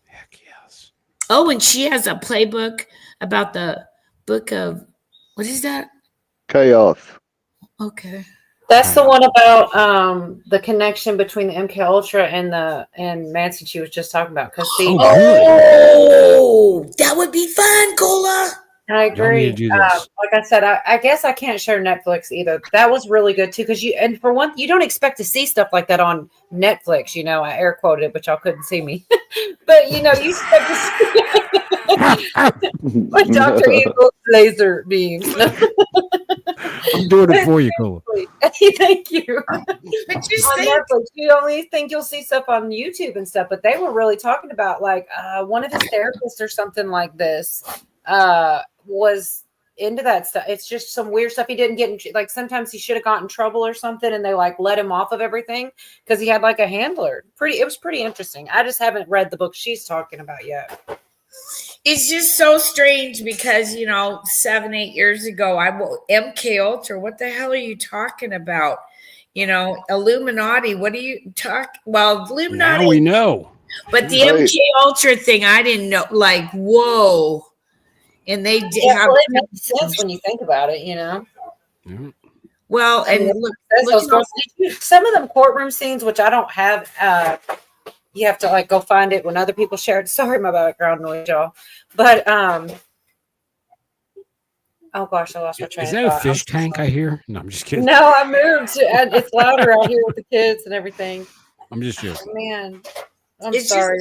Heck yes. Oh, and she has a playbook about the book of what is that? Chaos. Okay. That's the one about the connection between the MK Ultra and Manson she was just talking about. Because that would be fun, Cola. I agree. Like I said, I guess I can't share Netflix either. That was really good too, because for one, you don't expect to see stuff like that on Netflix. You know, I air quoted it, but y'all couldn't see me. But you know, you expect to see like Dr. Evil's laser beams. I'm doing it for you, Cola. Thank you. But you on Netflix, you only think you'll see stuff on YouTube and stuff, but they were really talking about like one of his therapists or something like this was into that stuff. It's just some weird stuff he didn't get in, like sometimes he should have gotten in trouble or something and they like let him off of everything because he had like a handler. It was pretty interesting. I just haven't read the book she's talking about yet. It's just so strange because, 7-8 years ago, MK Ultra, what the hell are you talking about? Illuminati, what do you talk? Well, Illuminati. Now we know. But the MK Ultra thing, I didn't know, like, whoa. And they did have. Well, it makes sense when you think about it, Yeah. Well, and some of them courtroom scenes, which I don't have, you have to like go find it when other people share it. Sorry, my background noise, y'all. But oh gosh, I lost my train. Is that a fish tank I hear? No, I'm just kidding. No, I moved. It's louder out here with the kids and everything. I'm just joking. Oh, man, I'm sorry.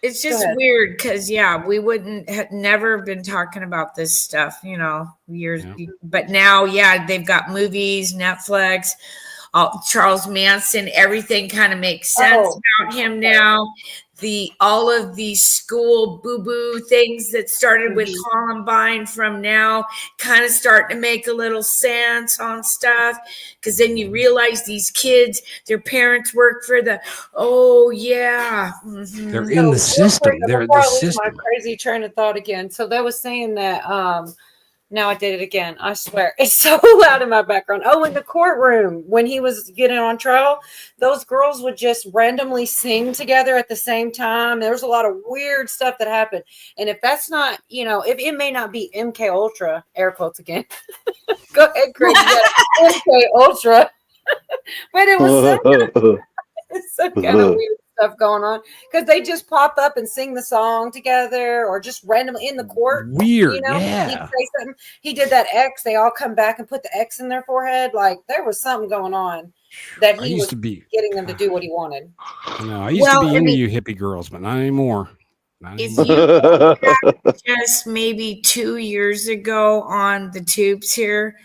It's just weird because we wouldn't have never been talking about this stuff, years. Yeah. But now, they've got movies, Netflix. Charles Manson, everything kind of makes sense about him now. all of these school boo-boo things that started with Columbine from now kind of starting to make a little sense on stuff, because then you realize these kids, their parents work for the They're in the system. They're in Before the I lose my system. crazy train of thought again. So that was saying that now I did it again. I swear. It's so loud in my background. Oh, in the courtroom when he was getting on trial, those girls would just randomly sing together at the same time. There was a lot of weird stuff that happened. And if that's not, if it may not be MK Ultra, air quotes again. Go ahead, Craig. MK Ultra. But it was some kind of weird stuff going on because they just pop up and sing the song together or just randomly in the court. Weird, He'd yeah. say something. He did that X. They all come back and put the X in their forehead. Like there was something going on that he was getting them to do what he wanted. I know. I used to be into you hippie girls, but not anymore. If you go back just maybe 2 years ago on the tubes here,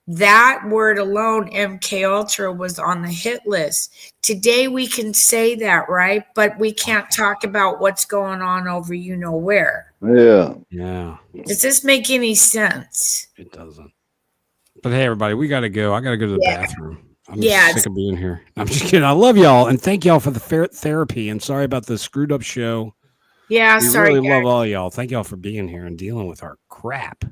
that word alone, MK Ultra, was on the hit list. Today we can say that, right? But we can't talk about what's going on over where. Yeah. Yeah. Does this make any sense? It doesn't. But hey, everybody, we got to go. I got to go to the bathroom. I'm sick of being here. I'm just kidding. I love y'all, and thank y'all for the therapy. And sorry about the screwed up show. Yeah, we sorry. really love all y'all. Thank y'all for being here and dealing with our crap.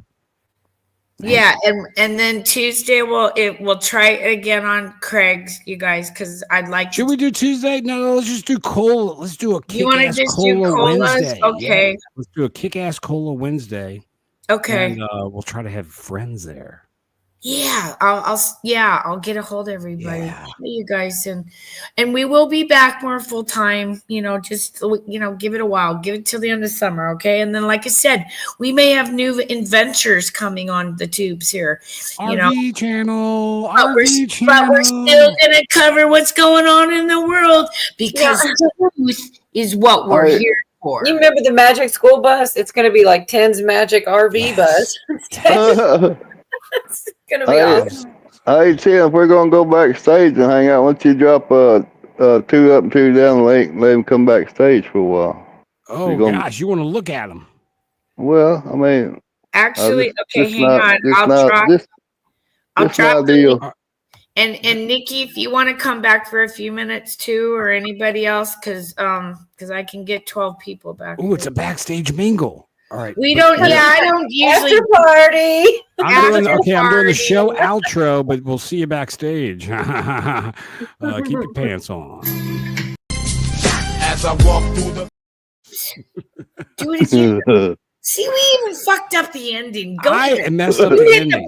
Yeah, and then Tuesday we'll try it again on Craig's, you guys, because I'd like. Should we do Tuesday? No, let's just do cola. Let's do a kick-ass cola Wednesday. Okay. Yeah. Let's do a kick-ass cola Wednesday. Okay. And we'll try to have friends there. Yeah, I'll get a hold of everybody. Yeah. You guys, and we will be back more full time. Just give it a while. Give it till the end of summer, okay? And then, like I said, we may have new adventures coming on the tubes here. RV channel, but we're still gonna cover what's going on in the world because truth is what we're here for. You remember the Magic School Bus? It's going to be like Ten's Magic RV bus. It's gonna be awesome. Hey Tim, we're gonna go backstage and hang out. Once you drop 2 up and 2 down, let him come backstage for a while. Oh gosh, you want to look at him? Well, I mean, actually, hang on. I'll drop the. And Nikki, if you want to come back for a few minutes too, or anybody else, because I can get 12 people back. Oh, it's a backstage mingle. All right. We don't. Yeah, I don't usually After party. I'm doing the show outro, but we'll see you backstage. Keep your pants on. As I walk through the. Do it again. See, we even fucked up the ending. I messed up the ending.